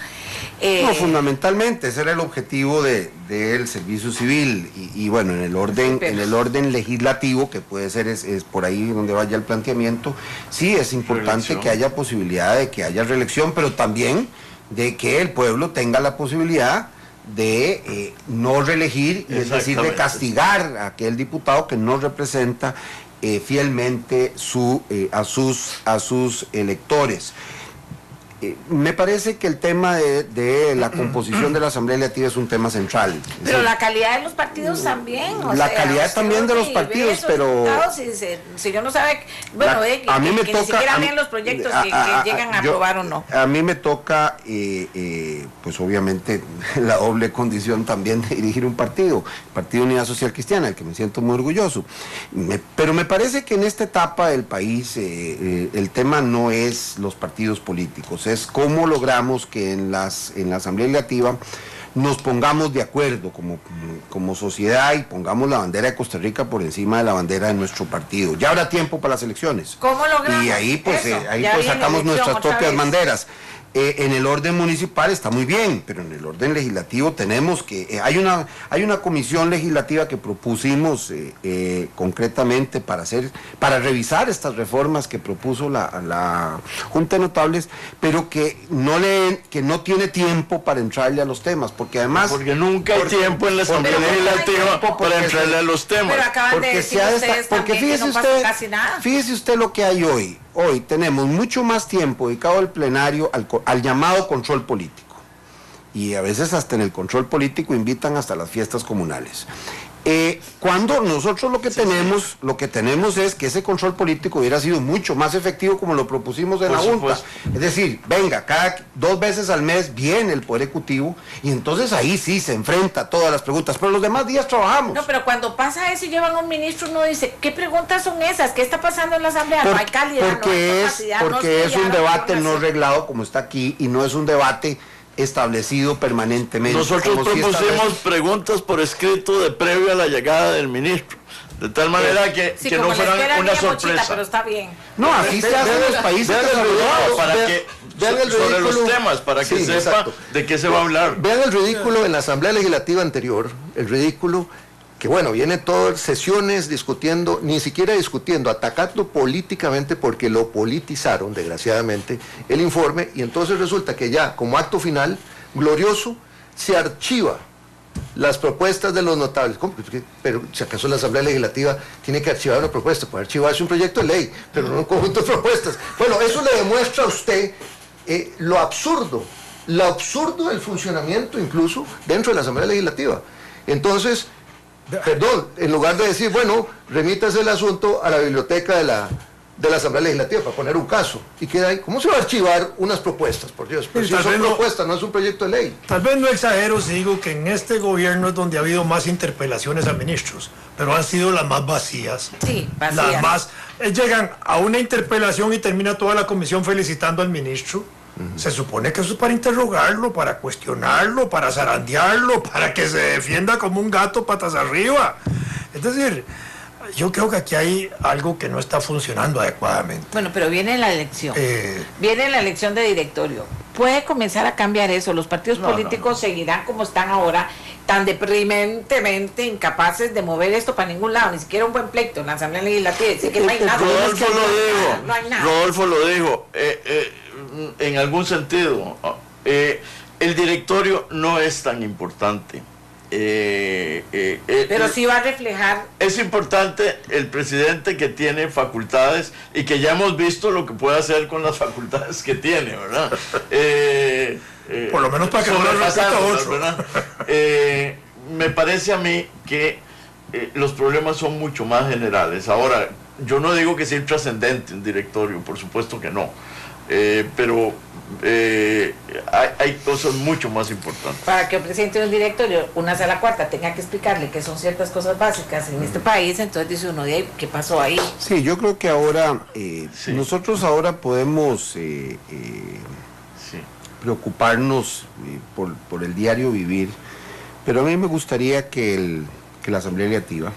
[SPEAKER 3] No, fundamentalmente ese era el objetivo del servicio civil y bueno, en el orden legislativo, que puede ser es por ahí donde vaya el planteamiento, sí es importante que haya posibilidad de que haya reelección, pero también de que el pueblo tenga la posibilidad de no reelegir, es decir, de castigar a aquel diputado que no representa fielmente a sus electores. Me parece que el tema de la composición de la Asamblea Legislativa es un tema central.
[SPEAKER 1] Pero la calidad de los partidos también.
[SPEAKER 3] La calidad también de los partidos, pero...
[SPEAKER 1] Si yo no sabe, bueno,
[SPEAKER 3] a mí me
[SPEAKER 1] que
[SPEAKER 3] toca,
[SPEAKER 1] ni siquiera ven los proyectos que llegan a aprobar o no.
[SPEAKER 3] A mí me toca, pues obviamente, la doble condición también de dirigir un partido, el Partido Unidad Social Cristiana, del que me siento muy orgulloso. Pero me parece que en esta etapa del país el tema no es los partidos políticos, es cómo logramos que en la Asamblea Legislativa nos pongamos de acuerdo como sociedad y pongamos la bandera de Costa Rica por encima de la bandera de nuestro partido. Ya habrá tiempo para las elecciones.
[SPEAKER 1] ¿Cómo logramos?
[SPEAKER 3] Y ahí pues sacamos nuestras propias banderas. En el orden municipal está muy bien, pero en el orden legislativo tenemos que... hay una comisión legislativa que propusimos concretamente para revisar estas reformas que propuso la Junta de Notables, pero que no tiene tiempo para entrarle a los temas, porque además...
[SPEAKER 2] Porque nunca hay tiempo en la Asamblea Legislativa para entrarle a los temas.
[SPEAKER 1] Pero acaban de decir ustedes también que no pasa casi nada.
[SPEAKER 3] Fíjese usted lo que hay hoy. Hoy tenemos mucho más tiempo dedicado al plenario, al llamado control político. Y a veces hasta en el control político invitan hasta las fiestas comunales. Cuando nosotros lo que tenemos es que ese control político hubiera sido mucho más efectivo como lo propusimos en la Junta. Es decir, venga, cada 2 veces al mes viene el Poder Ejecutivo y entonces ahí sí se enfrenta a todas las preguntas, pero los demás días trabajamos.
[SPEAKER 1] No, pero cuando pasa eso y llevan a un ministro, uno dice, ¿qué preguntas son esas? ¿Qué está pasando en la Asamblea? No hay calidad, no hay capacidad.
[SPEAKER 3] Porque es un debate no reglado como está aquí y no es un debate establecido permanentemente.
[SPEAKER 2] Nosotros propusimos preguntas por escrito de previo a la llegada del ministro, de tal manera que no fueran una sorpresa.
[SPEAKER 1] Pero está bien.
[SPEAKER 3] No, así se hace en los países
[SPEAKER 2] sobre los temas, para que sepa de qué se va a hablar.
[SPEAKER 4] Vean el ridículo en la Asamblea Legislativa anterior, el ridículo que bueno, viene todas sesiones discutiendo, ni siquiera discutiendo, atacando políticamente porque lo politizaron, desgraciadamente, el informe, y entonces resulta que ya, como acto final, glorioso, se archiva las propuestas de los notables. ¿Cómo? Pero si acaso la Asamblea Legislativa tiene que archivar una propuesta, puede archivarse un proyecto de ley, pero no un conjunto de propuestas. Bueno, eso le demuestra a usted lo absurdo del funcionamiento incluso dentro de la Asamblea Legislativa. Entonces, perdón, en lugar de decir, bueno, remítase el asunto a la biblioteca de la Asamblea Legislativa, para poner un caso, y queda ahí, ¿cómo se va a archivar unas propuestas? Por Dios, pero si son propuestas, no es un proyecto de ley.
[SPEAKER 5] Tal vez no exagero si digo que en este gobierno es donde ha habido más interpelaciones a ministros, pero han sido las más vacías.
[SPEAKER 1] Sí, vacías.
[SPEAKER 5] Las más... llegan a una interpelación y termina toda la comisión felicitando al ministro. Se supone que eso es para interrogarlo, para cuestionarlo, para zarandearlo, para que se defienda como un gato patas arriba. Es decir, yo creo que aquí hay algo que no está funcionando adecuadamente.
[SPEAKER 1] Bueno, pero viene la elección. Viene la elección de directorio. Puede comenzar a cambiar eso. Los partidos políticos seguirán como están ahora, tan deprimentemente incapaces de mover esto para ningún lado, ni siquiera un buen pleito en la Asamblea Legislativa. Dice que no hay nada.
[SPEAKER 2] Rodolfo lo dijo.
[SPEAKER 1] No hay nada.
[SPEAKER 2] Rodolfo lo dijo. En algún sentido, el directorio no es tan importante.
[SPEAKER 1] Pero sí va a reflejar.
[SPEAKER 2] Es importante el presidente que tiene facultades y que ya hemos visto lo que puede hacer con las facultades que tiene, ¿verdad?
[SPEAKER 5] Por lo menos para que no le respete a otro.
[SPEAKER 2] ¿verdad? Me parece a mí que los problemas son mucho más generales. Ahora, yo no digo que sea trascendente un directorio, por supuesto que no. Pero hay cosas mucho más importantes.
[SPEAKER 1] Para que el presidente de un directorio, una sala cuarta, tenga que explicarle que son ciertas cosas básicas en este país, entonces dice uno, de ahí, ¿qué pasó ahí?
[SPEAKER 3] Sí, yo creo que ahora, nosotros ahora podemos preocuparnos por el diario vivir, pero a mí me gustaría que la Asamblea Legislativa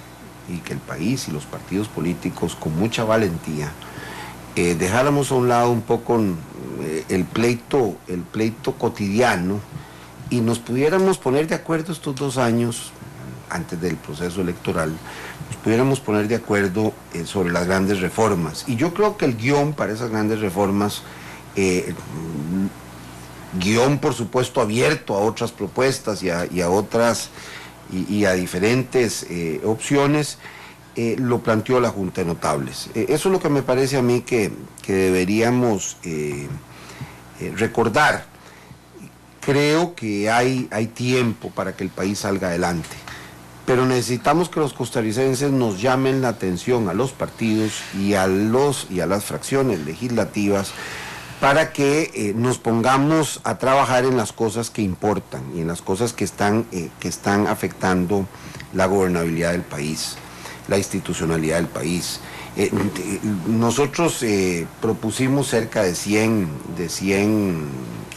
[SPEAKER 3] y que el país y los partidos políticos con mucha valentía dejáramos a un lado un poco el pleito cotidiano y nos pudiéramos poner de acuerdo estos 2 años, antes del proceso electoral, nos pudiéramos poner de acuerdo sobre las grandes reformas. Y yo creo que el guión para esas grandes reformas, guión por supuesto abierto a otras propuestas y a otras y a diferentes opciones, lo planteó la Junta de Notables. Eso es lo que me parece a mí que deberíamos recordar. Creo que hay tiempo para que el país salga adelante, pero necesitamos que los costarricenses nos llamen la atención a los partidos y a las fracciones legislativas para que nos pongamos a trabajar en las cosas que importan y en las cosas que están afectando la gobernabilidad del país, la institucionalidad del país. Nosotros propusimos cerca de 100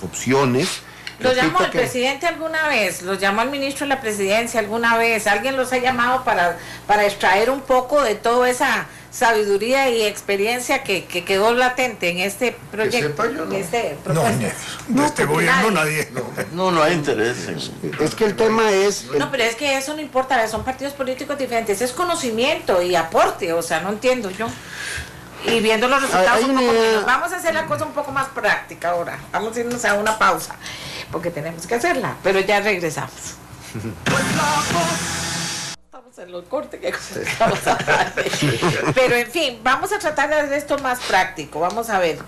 [SPEAKER 3] opciones.
[SPEAKER 1] ¿Lo llamó el presidente alguna vez? ¿Lo llamó el ministro de la presidencia alguna vez? ¿Alguien los ha llamado para extraer un poco de toda esa sabiduría y experiencia que quedó latente en este proyecto?
[SPEAKER 4] Que sepa yo, no.
[SPEAKER 1] En este
[SPEAKER 5] De este gobierno nadie.
[SPEAKER 2] No hay interés.
[SPEAKER 3] Es que el tema es...
[SPEAKER 1] No, pero es que eso no importa, son partidos políticos diferentes, es conocimiento y aporte, o sea, no entiendo yo. Y viendo los resultados un poco menos. Vamos a hacer la cosa un poco más práctica ahora. Vamos a irnos a una pausa, porque tenemos que hacerla, pero ya regresamos. Estamos en los cortes que estamos hablando. Pero en fin, vamos a tratar de hacer esto más práctico. Vamos a ver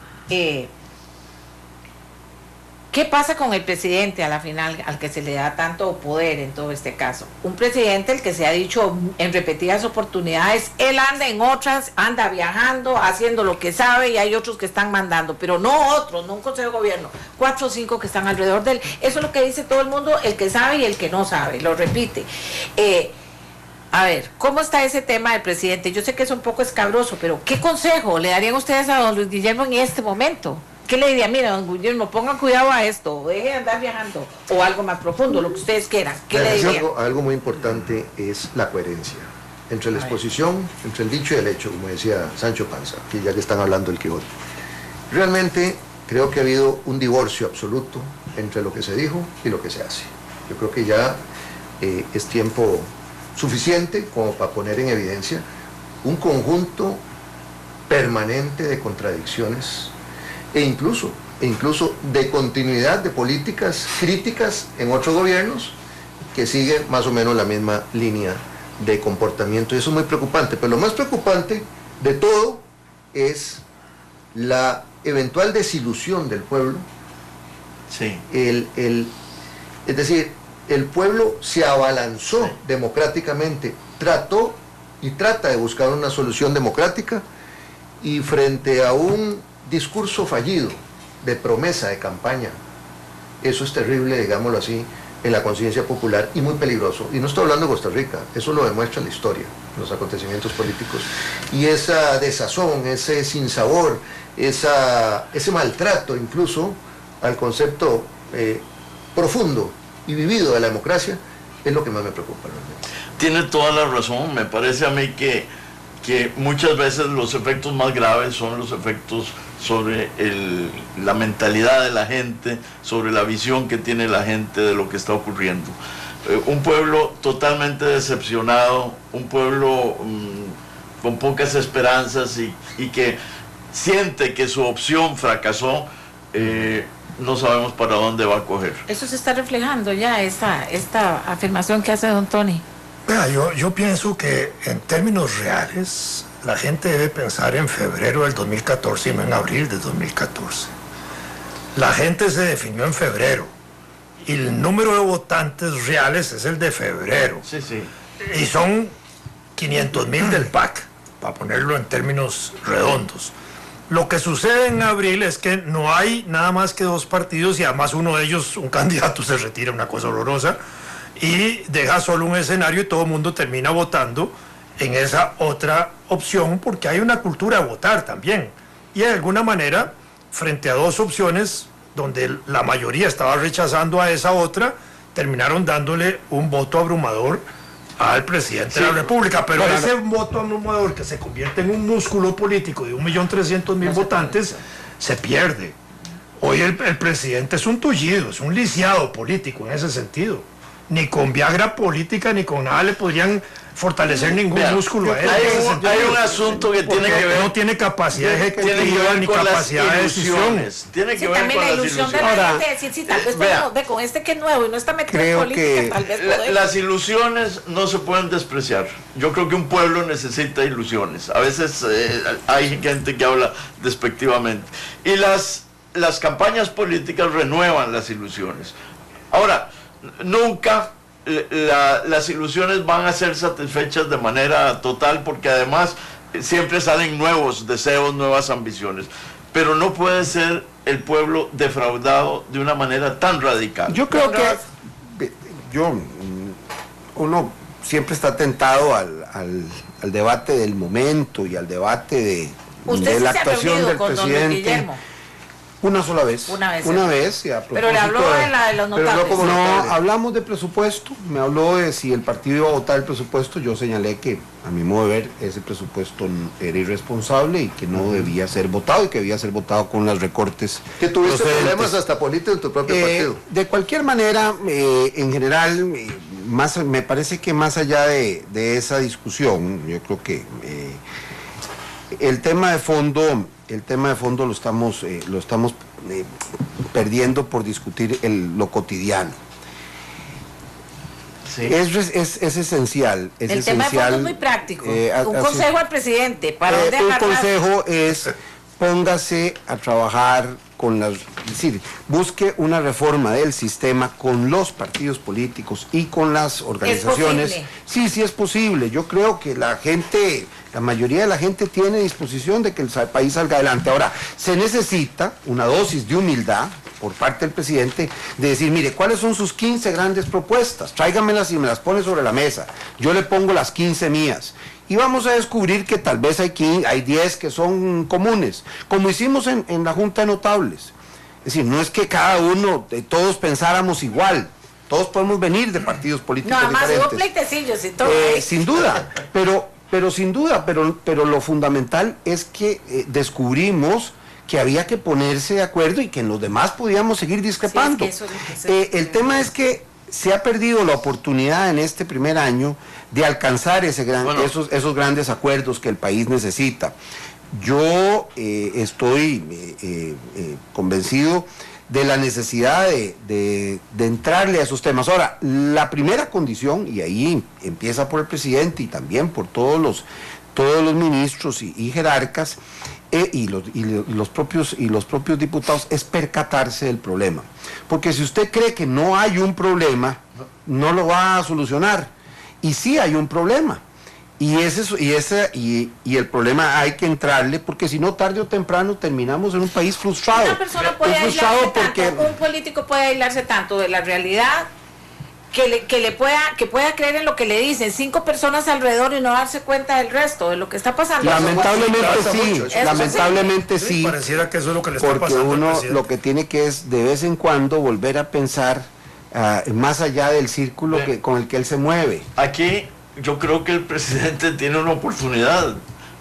[SPEAKER 1] ¿qué pasa con el presidente a la final al que se le da tanto poder en todo este caso? Un presidente, el que se ha dicho en repetidas oportunidades, él anda en otras, anda viajando, haciendo lo que sabe, y hay otros que están mandando, pero no otros, no un consejo de gobierno, 4 o 5 que están alrededor de él. Eso es lo que dice todo el mundo, el que sabe y el que no sabe, lo repite. A ver, ¿cómo está ese tema del presidente? Yo sé que es un poco escabroso, pero ¿qué consejo le darían ustedes a don Luis Guillermo en este momento? ¿Qué le diría? Mira, don Guillermo, pongan cuidado a esto, deje de andar viajando, o algo más profundo, lo que ustedes quieran. ¿Qué le diría?
[SPEAKER 4] Algo muy importante es la coherencia entre la exposición, entre el dicho y el hecho, como decía Sancho Panza, que ya que están hablando del Quijote. Realmente creo que ha habido un divorcio absoluto entre lo que se dijo y lo que se hace. Yo creo que ya es tiempo suficiente como para poner en evidencia un conjunto permanente de contradicciones e incluso de continuidad de políticas críticas en otros gobiernos que siguen más o menos la misma línea de comportamiento, y eso es muy preocupante. Pero lo más preocupante de todo es la eventual desilusión del pueblo.
[SPEAKER 2] Sí.
[SPEAKER 4] Es decir, el pueblo se abalanzó democráticamente, trató y trata de buscar una solución democrática, y frente a un discurso fallido de promesa de campaña, eso es terrible, digámoslo así, en la conciencia popular, y muy peligroso. Y no estoy hablando de Costa Rica, eso lo demuestra la historia, los acontecimientos políticos. Y esa desazón, ese sinsabor, ese maltrato incluso al concepto profundo y vivido de la democracia, es lo que más me preocupa realmente.
[SPEAKER 2] Tiene toda la razón. Me parece a mí que muchas veces los efectos más graves son los efectos sobre la mentalidad de la gente, sobre la visión que tiene la gente de lo que está ocurriendo. Un pueblo totalmente decepcionado, un pueblo con pocas esperanzas y que siente que su opción fracasó, no sabemos para dónde va a coger.
[SPEAKER 1] Eso se está reflejando ya, esta afirmación que hace don Tony.
[SPEAKER 5] Vea, yo pienso que en términos reales la gente debe pensar en febrero del 2014 y no en abril del 2014. La gente se definió en febrero y el número de votantes reales es el de febrero.
[SPEAKER 2] Sí, sí.
[SPEAKER 5] Y son 500,000 del PAC, para ponerlo en términos redondos. Lo que sucede en abril es que no hay nada más que 2 partidos y además uno de ellos, un candidato, se retira, una cosa horrorosa, y deja solo un escenario y todo el mundo termina votando en esa otra opción porque hay una cultura de votar también. Y de alguna manera, frente a 2 opciones donde la mayoría estaba rechazando a esa otra, terminaron dándole un voto abrumador al presidente de la República. Pero ese voto abrumador que se convierte en un músculo político de 1.300.000 votantes se pierde. Hoy el presidente es un tullido, es un lisiado político en ese sentido. Ni con Viagra política ni con nada le podrían fortalecer ningún músculo a él.
[SPEAKER 2] Hay un asunto que tiene que ver.
[SPEAKER 5] No tiene capacidad ejecutiva ni capacidad de decisión.
[SPEAKER 2] Tiene que
[SPEAKER 1] Sí,
[SPEAKER 2] ver
[SPEAKER 1] también
[SPEAKER 2] con
[SPEAKER 1] la
[SPEAKER 2] las
[SPEAKER 1] ilusión de
[SPEAKER 2] ilusiones.
[SPEAKER 1] la gente de decir, sí, tal vez podemos ver con este que es nuevo y no está metido en
[SPEAKER 3] Creo
[SPEAKER 1] política,
[SPEAKER 3] que
[SPEAKER 1] tal vez podemos.
[SPEAKER 2] Las ilusiones no se pueden despreciar. Yo creo que un pueblo necesita ilusiones. A veces hay gente que habla despectivamente. Y las campañas políticas renuevan las ilusiones. Ahora, nunca las ilusiones van a ser satisfechas de manera total, porque además siempre salen nuevos deseos, nuevas ambiciones. Pero no puede ser el pueblo defraudado de una manera tan radical.
[SPEAKER 3] Yo creo que uno siempre está tentado al debate del momento y al debate
[SPEAKER 1] ¿Usted
[SPEAKER 3] de
[SPEAKER 1] sí
[SPEAKER 3] la
[SPEAKER 1] se ha
[SPEAKER 3] actuación
[SPEAKER 1] reunido
[SPEAKER 3] del
[SPEAKER 1] con don Luis
[SPEAKER 3] presidente.
[SPEAKER 1] Guillermo?
[SPEAKER 3] Una sola vez.
[SPEAKER 1] Una vez.
[SPEAKER 3] Y a
[SPEAKER 1] Pero le habló
[SPEAKER 3] propósito
[SPEAKER 1] de la de los
[SPEAKER 3] pero
[SPEAKER 1] notables.
[SPEAKER 3] como no hablamos de presupuesto, me habló de si el partido iba a votar el presupuesto. Yo señalé que, a mi modo de ver, ese presupuesto era irresponsable y que no debía ser votado y que debía ser votado con los recortes.
[SPEAKER 4] Que tuviste
[SPEAKER 3] procedentes.
[SPEAKER 4] problemas hasta políticos en tu propio partido.
[SPEAKER 3] De cualquier manera, en general, me parece que más allá de esa discusión, yo creo que el tema de fondo lo estamos perdiendo por discutir lo cotidiano.
[SPEAKER 2] Sí.
[SPEAKER 3] Es esencial.
[SPEAKER 1] El tema de fondo es muy práctico. Un consejo al presidente. ¿Para dónde
[SPEAKER 3] un
[SPEAKER 1] agarrar?
[SPEAKER 3] consejo es póngase a trabajar es decir, busque una reforma del sistema con los partidos políticos y con las organizaciones.
[SPEAKER 1] ¿Es
[SPEAKER 3] posible? Sí es posible. Yo creo que la mayoría de la gente tiene disposición de que el país salga adelante. Ahora, se necesita una dosis de humildad por parte del presidente de decir, mire, ¿cuáles son sus 15 grandes propuestas? Tráigamelas y me las pone sobre la mesa. Yo le pongo las 15 mías. Y vamos a descubrir que tal vez hay 10 que son comunes, como hicimos en la Junta de Notables. Es decir, no es que cada uno, todos pensáramos igual, todos podemos venir de partidos políticos
[SPEAKER 1] además
[SPEAKER 3] diferentes.
[SPEAKER 1] hubo pleitecillos y todo.
[SPEAKER 3] Sin duda, pero lo fundamental es que descubrimos que había que ponerse de acuerdo y que en los demás podíamos seguir discrepando.
[SPEAKER 1] Sí, es que eso es lo que
[SPEAKER 3] El tema es que se ha perdido la oportunidad en este primer año de alcanzar esos grandes acuerdos que el país necesita. Yo estoy convencido de la necesidad de entrarle a esos temas. Ahora, la primera condición, y ahí empieza por el presidente y también por todos los ministros y jerarcas, y los propios diputados es percatarse del problema. Porque si usted cree que no hay un problema, no lo va a solucionar. Y sí hay un problema. Y el problema hay que entrarle, porque si no, tarde o temprano terminamos en un país frustrado.
[SPEAKER 1] Una persona puede aislarse tanto, un político puede aislarse tanto de la realidad que pueda creer en lo que le dicen 5 personas alrededor y no darse cuenta del resto, de lo que está pasando.
[SPEAKER 3] Lamentablemente sí.
[SPEAKER 5] Pareciera que eso es lo que le está pasando.
[SPEAKER 3] Porque uno lo que tiene que es de vez en cuando volver a pensar más allá del círculo con el que él se mueve.
[SPEAKER 2] Aquí yo creo que el presidente tiene una oportunidad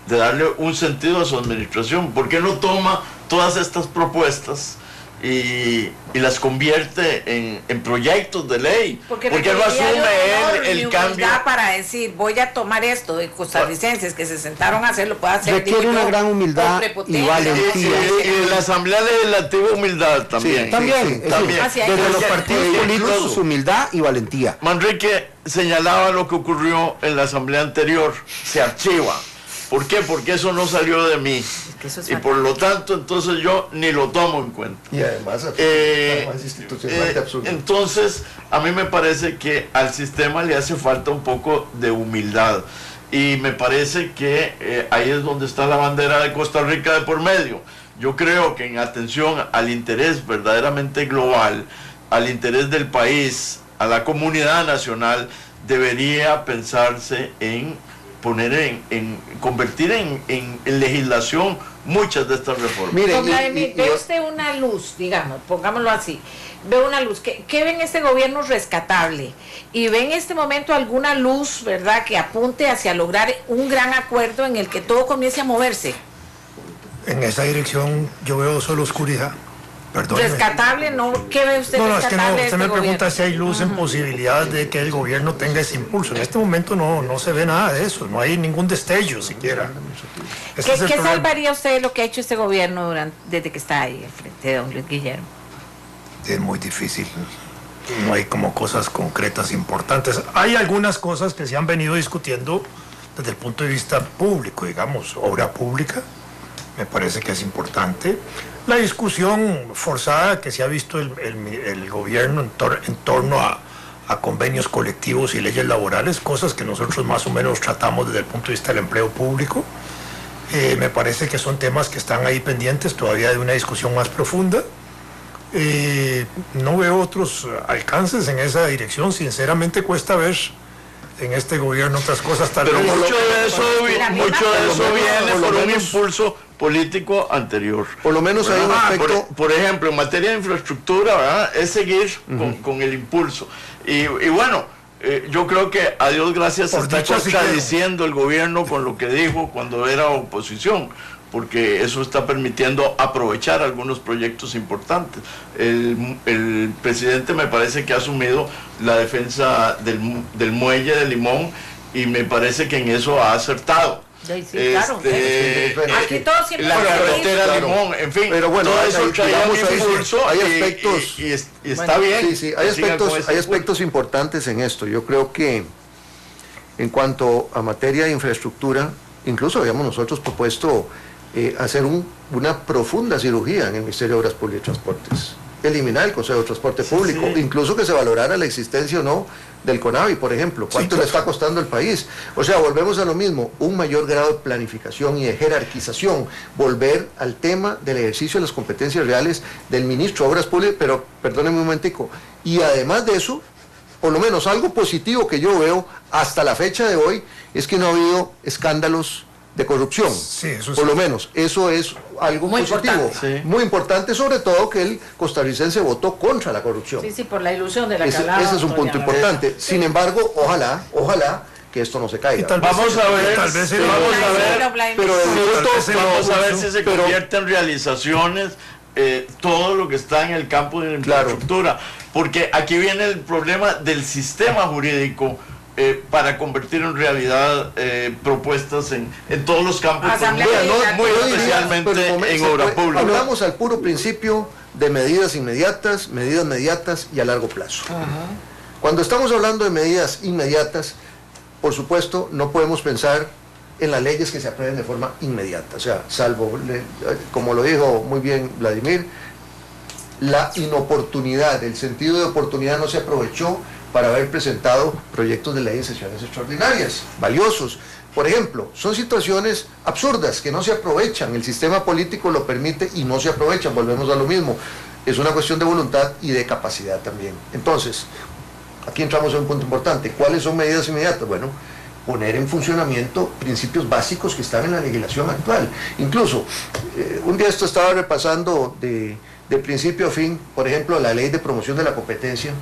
[SPEAKER 2] de darle un sentido a su administración. ¿Por qué no toma todas estas propuestas y las convierte en proyectos de ley?
[SPEAKER 1] Porque
[SPEAKER 2] no asume el cambio
[SPEAKER 1] para decir, voy a tomar esto de costarricenses que se sentaron a hacerlo, puede hacer.
[SPEAKER 3] Requiere una gran humildad y valentía.
[SPEAKER 2] Y la Asamblea Legislativa humildad también.
[SPEAKER 3] Sí, también. Desde los partidos políticos, humildad y valentía.
[SPEAKER 2] Manrique señalaba lo que ocurrió en la Asamblea anterior, se archiva. ¿Por qué? Porque eso no salió de mí. Y por lo tanto, entonces yo ni lo tomo en cuenta.
[SPEAKER 4] Y además es institucionalmente absurdo.
[SPEAKER 2] Entonces, a mí me parece que al sistema le hace falta un poco de humildad. Y me parece que ahí es donde está la bandera de Costa Rica de por medio. Yo creo que en atención al interés verdaderamente global, al interés del país, a la comunidad nacional, debería pensarse en poner convertir en legislación muchas de estas reformas.
[SPEAKER 1] Mire, ve usted una luz, digamos, pongámoslo así, ve una luz, ¿qué ve en este gobierno rescatable? Y ve en este momento alguna luz, ¿verdad?, que apunte hacia lograr un gran acuerdo en el que todo comience a moverse.
[SPEAKER 5] En esa dirección yo veo solo oscuridad. Perdóneme.
[SPEAKER 1] Rescatable, ¿no? ¿Qué ve usted
[SPEAKER 5] rescatable?
[SPEAKER 1] Es que
[SPEAKER 5] no, usted
[SPEAKER 1] este
[SPEAKER 5] me
[SPEAKER 1] gobierno?
[SPEAKER 5] pregunta si hay luz en posibilidad de que el gobierno tenga ese impulso. En este momento no se ve nada de eso, no hay ningún destello siquiera.
[SPEAKER 1] ¿Qué salvaría usted de lo que ha hecho este gobierno desde que está ahí al frente de don Luis Guillermo?
[SPEAKER 5] Es muy difícil. No hay como cosas concretas importantes. Hay algunas cosas que se han venido discutiendo desde el punto de vista público, digamos, obra pública. Me parece que es importante. La discusión forzada que se ha visto el gobierno en torno a convenios colectivos y leyes laborales, cosas que nosotros más o menos tratamos desde el punto de vista del empleo público. Me parece que son temas que están ahí pendientes todavía de una discusión más profunda. No veo otros alcances en esa dirección. Sinceramente cuesta ver en este gobierno otras cosas tal vez.
[SPEAKER 2] Pero mucho de eso viene por un impulso político anterior.
[SPEAKER 4] Por lo menos hay un aspecto.
[SPEAKER 2] Por ejemplo, en materia de infraestructura, ¿verdad?, es seguir con el impulso. Y bueno, yo creo que a Dios gracias se está contradiciendo el gobierno con lo que dijo cuando era oposición, porque eso está permitiendo aprovechar algunos proyectos importantes. El presidente me parece que ha asumido la defensa del muelle de Limón y me parece que en eso ha acertado.
[SPEAKER 1] Sí, claro. Aquí todos siempre
[SPEAKER 2] la carretera Limón, en fin,
[SPEAKER 4] pero bueno,
[SPEAKER 2] todo eso traía un impulso
[SPEAKER 4] hay aspectos
[SPEAKER 2] y está bien.
[SPEAKER 4] Sí, hay aspectos importantes en esto. Yo creo que en cuanto a materia de infraestructura, incluso habíamos nosotros propuesto hacer una profunda cirugía en el Ministerio de Obras Públicas y Transportes, eliminar el Consejo de Transporte Público, incluso que se valorara la existencia o no del CONAVI, por ejemplo, cuánto le está costando al país. O sea, volvemos a lo mismo, un mayor grado de planificación y de jerarquización, volver al tema del ejercicio de las competencias reales del ministro de Obras Públicas, pero perdónenme un momentico, y además de eso, por lo menos algo positivo que yo veo hasta la fecha de hoy, es que no ha habido escándalos de corrupción.
[SPEAKER 5] Sí, eso
[SPEAKER 4] por lo menos eso es algo
[SPEAKER 1] muy
[SPEAKER 4] positivo,
[SPEAKER 1] importante.
[SPEAKER 4] Muy importante, sobre todo que el costarricense votó contra la corrupción.
[SPEAKER 1] Sí, por la ilusión de la que
[SPEAKER 4] hablaba. Ese es un punto importante. Sin embargo, ojalá que esto no se caiga.
[SPEAKER 2] Vamos a ver si se convierte en realizaciones todo lo que está en el campo de la infraestructura, porque aquí viene el problema del sistema jurídico para convertir en realidad propuestas en todos los campos, muy especialmente en obra pública.
[SPEAKER 4] Hablamos al puro principio de medidas inmediatas, medidas mediatas y a largo plazo. Cuando estamos hablando de medidas inmediatas, por supuesto, no podemos pensar en las leyes que se aprueben de forma inmediata. O sea, salvo, como lo dijo muy bien Vladimir, la inoportunidad, el sentido de oportunidad no se aprovechó para haber presentado proyectos de ley en sesiones extraordinarias, valiosos. Por ejemplo, son situaciones absurdas que no se aprovechan, el sistema político lo permite y no se aprovechan, volvemos a lo mismo. Es una cuestión de voluntad y de capacidad también. Entonces, aquí entramos en un punto importante. ¿Cuáles son medidas inmediatas? Bueno, poner en funcionamiento principios básicos que están en la legislación actual. Incluso, un día esto estaba repasando de principio a fin, por ejemplo, la ley de promoción de la competencia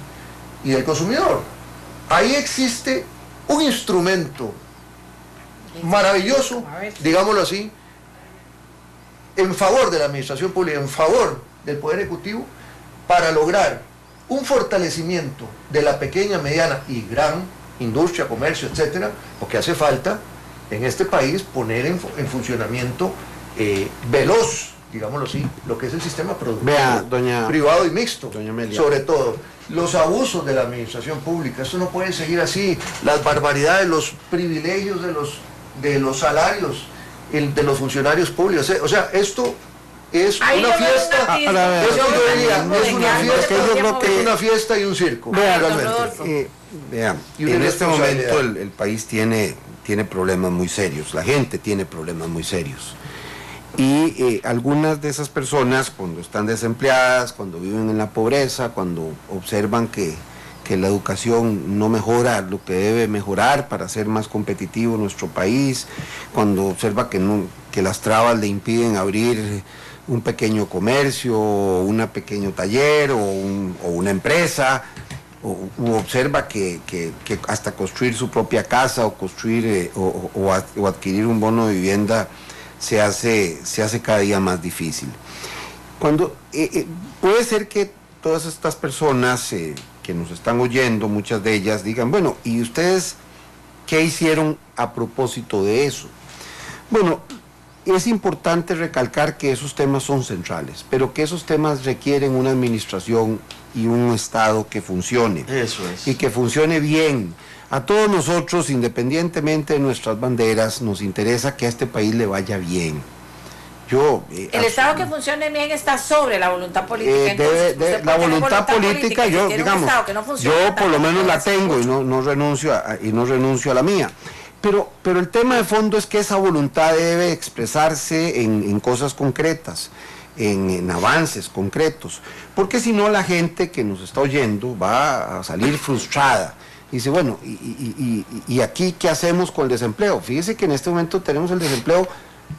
[SPEAKER 4] y del consumidor. Ahí existe un instrumento maravilloso, digámoslo así, en favor de la administración pública, en favor del Poder Ejecutivo, para lograr un fortalecimiento de la pequeña, mediana y gran industria, comercio, etcétera, porque hace falta en este país poner en funcionamiento veloz, digámoslo así, lo que es el sistema productivo, privado y mixto, sobre todo. Los abusos de la administración pública, esto no puede seguir así, las barbaridades, los privilegios de los salarios de los funcionarios públicos, o sea, esto es una fiesta, es una fiesta y un circo.
[SPEAKER 3] En este momento el país tiene problemas muy serios, la gente tiene problemas muy serios. Y algunas de esas personas, cuando están desempleadas, cuando viven en la pobreza, cuando observan que la educación no mejora lo que debe mejorar para ser más competitivo nuestro país, cuando observa que las trabas le impiden abrir un pequeño comercio, un pequeño taller o una empresa, o observa que hasta construir su propia casa o construir o adquirir un bono de vivienda se hace cada día más difícil. Puede ser que todas estas personas que nos están oyendo, muchas de ellas digan, bueno, ¿y ustedes qué hicieron a propósito de eso? Bueno, es importante recalcar que esos temas son centrales, pero que esos temas requieren una administración y un Estado que funcione.
[SPEAKER 2] Eso es.
[SPEAKER 3] Y que funcione bien. A todos nosotros, independientemente de nuestras banderas, nos interesa que a este país le vaya bien.
[SPEAKER 1] El Estado que funcione bien está sobre la voluntad política.
[SPEAKER 3] La voluntad política, yo por lo menos la tengo y no renuncio a la mía. Pero el tema de fondo es que esa voluntad debe expresarse en cosas concretas, en avances concretos, porque si no la gente que nos está oyendo va a salir frustrada. Dice, bueno, ¿y aquí qué hacemos con el desempleo? Fíjese que en este momento tenemos el desempleo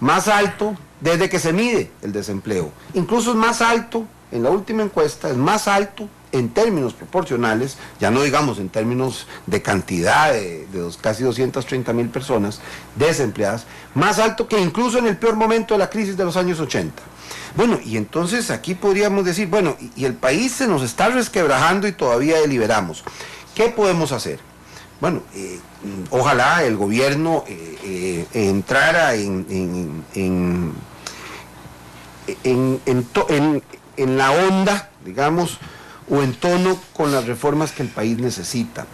[SPEAKER 3] más alto desde que se mide el desempleo. Incluso es más alto, en la última encuesta, es más alto en términos proporcionales, ya no digamos en términos de cantidad de casi 230,000 personas desempleadas, más alto que incluso en el peor momento de la crisis de los años 80. Bueno, y entonces aquí podríamos decir, bueno, y el país se nos está resquebrajando y todavía deliberamos. ¿Qué podemos hacer? Bueno, ojalá el gobierno entrara en la onda, digamos, o en tono con las reformas que el país necesita.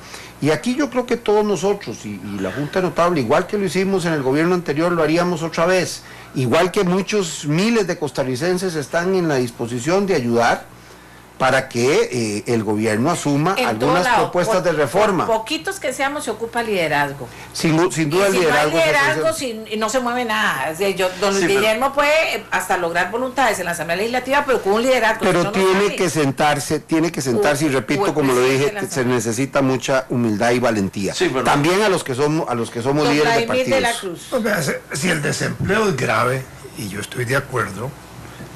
[SPEAKER 3] Y aquí yo creo que todos nosotros, y la Junta Notable, igual que lo hicimos en el gobierno anterior, lo haríamos otra vez. Igual que muchos miles de costarricenses están en la disposición de ayudar para que el gobierno asuma algunas propuestas de reforma.
[SPEAKER 1] Poquitos que seamos, se ocupa liderazgo.
[SPEAKER 3] Sin duda el liderazgo.
[SPEAKER 1] No hay liderazgo, no se mueve nada. Don Guillermo puede hasta lograr voluntades en la Asamblea Legislativa, pero con un liderazgo.
[SPEAKER 3] Pero tiene que sentarse y repito, como lo dije, se necesita mucha humildad y valentía. Sí, también a los que somos líderes de partidos.
[SPEAKER 1] De la Cruz.
[SPEAKER 5] Si el desempleo es grave, y yo estoy de acuerdo,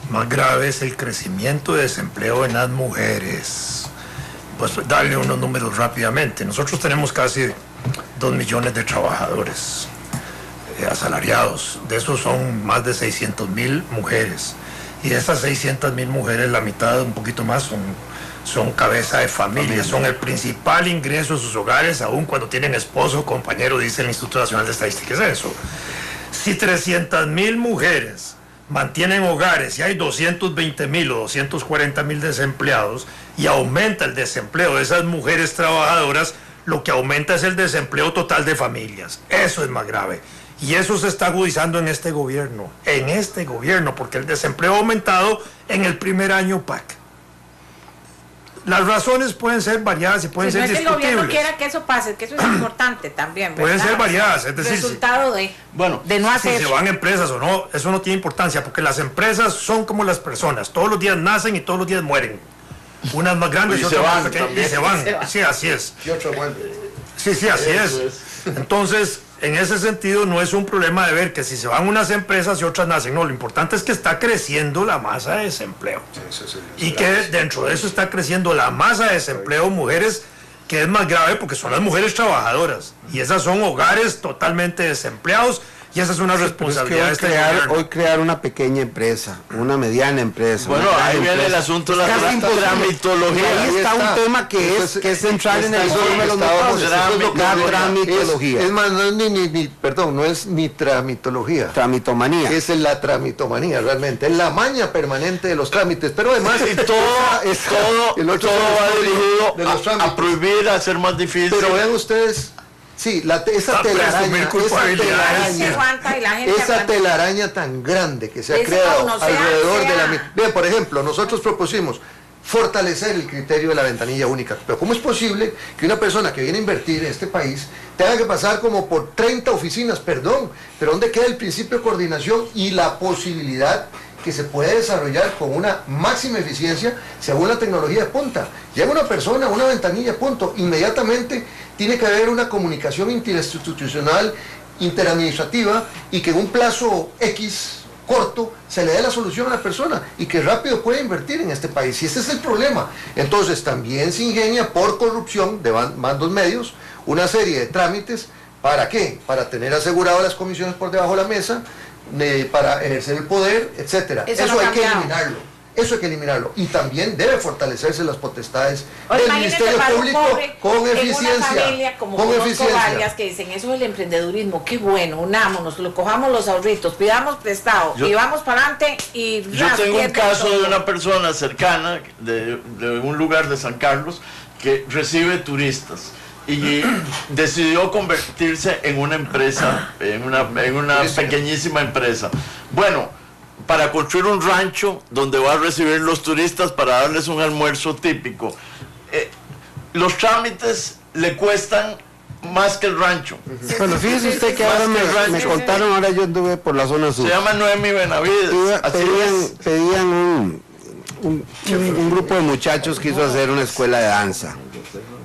[SPEAKER 5] más grave es el crecimiento de desempleo en las mujeres. Pues darle unos números rápidamente. Nosotros tenemos casi 2 millones de trabajadores asalariados. De esos son más de 600,000 mujeres. Y de esas 600,000 mujeres, la mitad, un poquito más, son cabeza de familia. Son el principal ingreso de sus hogares, aun cuando tienen esposo o compañero, dice el Instituto Nacional de Estadística y Censo. Si 300,000 mujeres mantienen hogares y hay 220,000 o 240,000 desempleados y aumenta el desempleo de esas mujeres trabajadoras, lo que aumenta es el desempleo total de familias. Eso es más grave. Y eso se está agudizando en este gobierno, porque el desempleo ha aumentado en el primer año PAC. Las razones pueden ser variadas y pueden ser discutibles.
[SPEAKER 1] No es que el gobierno quiera que eso pase, que eso es importante también, ¿verdad?
[SPEAKER 5] Pueden ser variadas, es decir,
[SPEAKER 1] resultado de no hacer.
[SPEAKER 5] Si se van empresas o no, eso no tiene importancia, porque las empresas son como las personas, todos los días nacen y todos los días mueren. Unas más grandes y otras más pequeñas, y se van. Sí, así es.
[SPEAKER 4] Y otro vuelve.
[SPEAKER 5] Sí, así es. Entonces, en ese sentido, no es un problema de ver que si se van unas empresas y otras nacen. No, lo importante es que está creciendo la masa de desempleo. Y que dentro de eso está creciendo la masa de desempleo, mujeres, que es más grave porque son las mujeres trabajadoras. Y esas son hogares totalmente desempleados. Y esa es una responsabilidad de este gobierno.
[SPEAKER 3] Hoy crear una pequeña empresa, una mediana empresa.
[SPEAKER 2] Bueno, ahí viene el asunto de la tramitología.
[SPEAKER 3] Ahí está un tema que es central en el informe de los negocios. La tramitología.
[SPEAKER 4] Es más, no es ni tramitalogía.
[SPEAKER 3] Tramitomanía.
[SPEAKER 4] Es la tramitomanía, realmente. Es la maña permanente de los trámites. Pero además,
[SPEAKER 2] todo va dirigido a prohibir, a hacer más difícil.
[SPEAKER 4] Pero vean ustedes. Sí, esa telaraña tan grande que se ha creado alrededor de la... Bien, por ejemplo, nosotros propusimos fortalecer el criterio de la ventanilla única. Pero ¿cómo es posible que una persona que viene a invertir en este país tenga que pasar como por 30 oficinas? Perdón, pero ¿dónde queda el principio de coordinación y la posibilidad que se puede desarrollar con una máxima eficiencia según la tecnología de punta? Llega una persona, una ventanilla, punto, inmediatamente tiene que haber una comunicación interinstitucional, interadministrativa, y que en un plazo X corto se le dé la solución a la persona y que rápido pueda invertir en este país. Y ese es el problema. Entonces también se ingenia por corrupción de mandos medios una serie de trámites. ¿Para qué? Para tener asegurado las comisiones por debajo de la mesa, para ejercer el poder, etcétera. Eso hay que eliminarlo. Eso hay que eliminarlo. Y también debe fortalecerse las potestades del Ministerio Público con eficiencia.
[SPEAKER 1] Una familia como conozco varias que dicen, eso es el emprendedurismo, qué bueno, unámonos, lo cojamos los ahorritos, pidamos prestado y vamos para adelante y...
[SPEAKER 2] Yo tengo un caso de una persona cercana de un lugar de San Carlos que recibe turistas y decidió convertirse en una empresa, en una pequeñísima empresa. Bueno, para construir un rancho donde va a recibir los turistas para darles un almuerzo típico. Los trámites le cuestan más que el rancho.
[SPEAKER 3] Bueno, fíjese usted que ahora me contaron, ahora yo anduve por la zona sur.
[SPEAKER 2] Se llama Noemi Benavides.
[SPEAKER 3] Pedían un grupo de muchachos que quiso hacer una escuela de danza.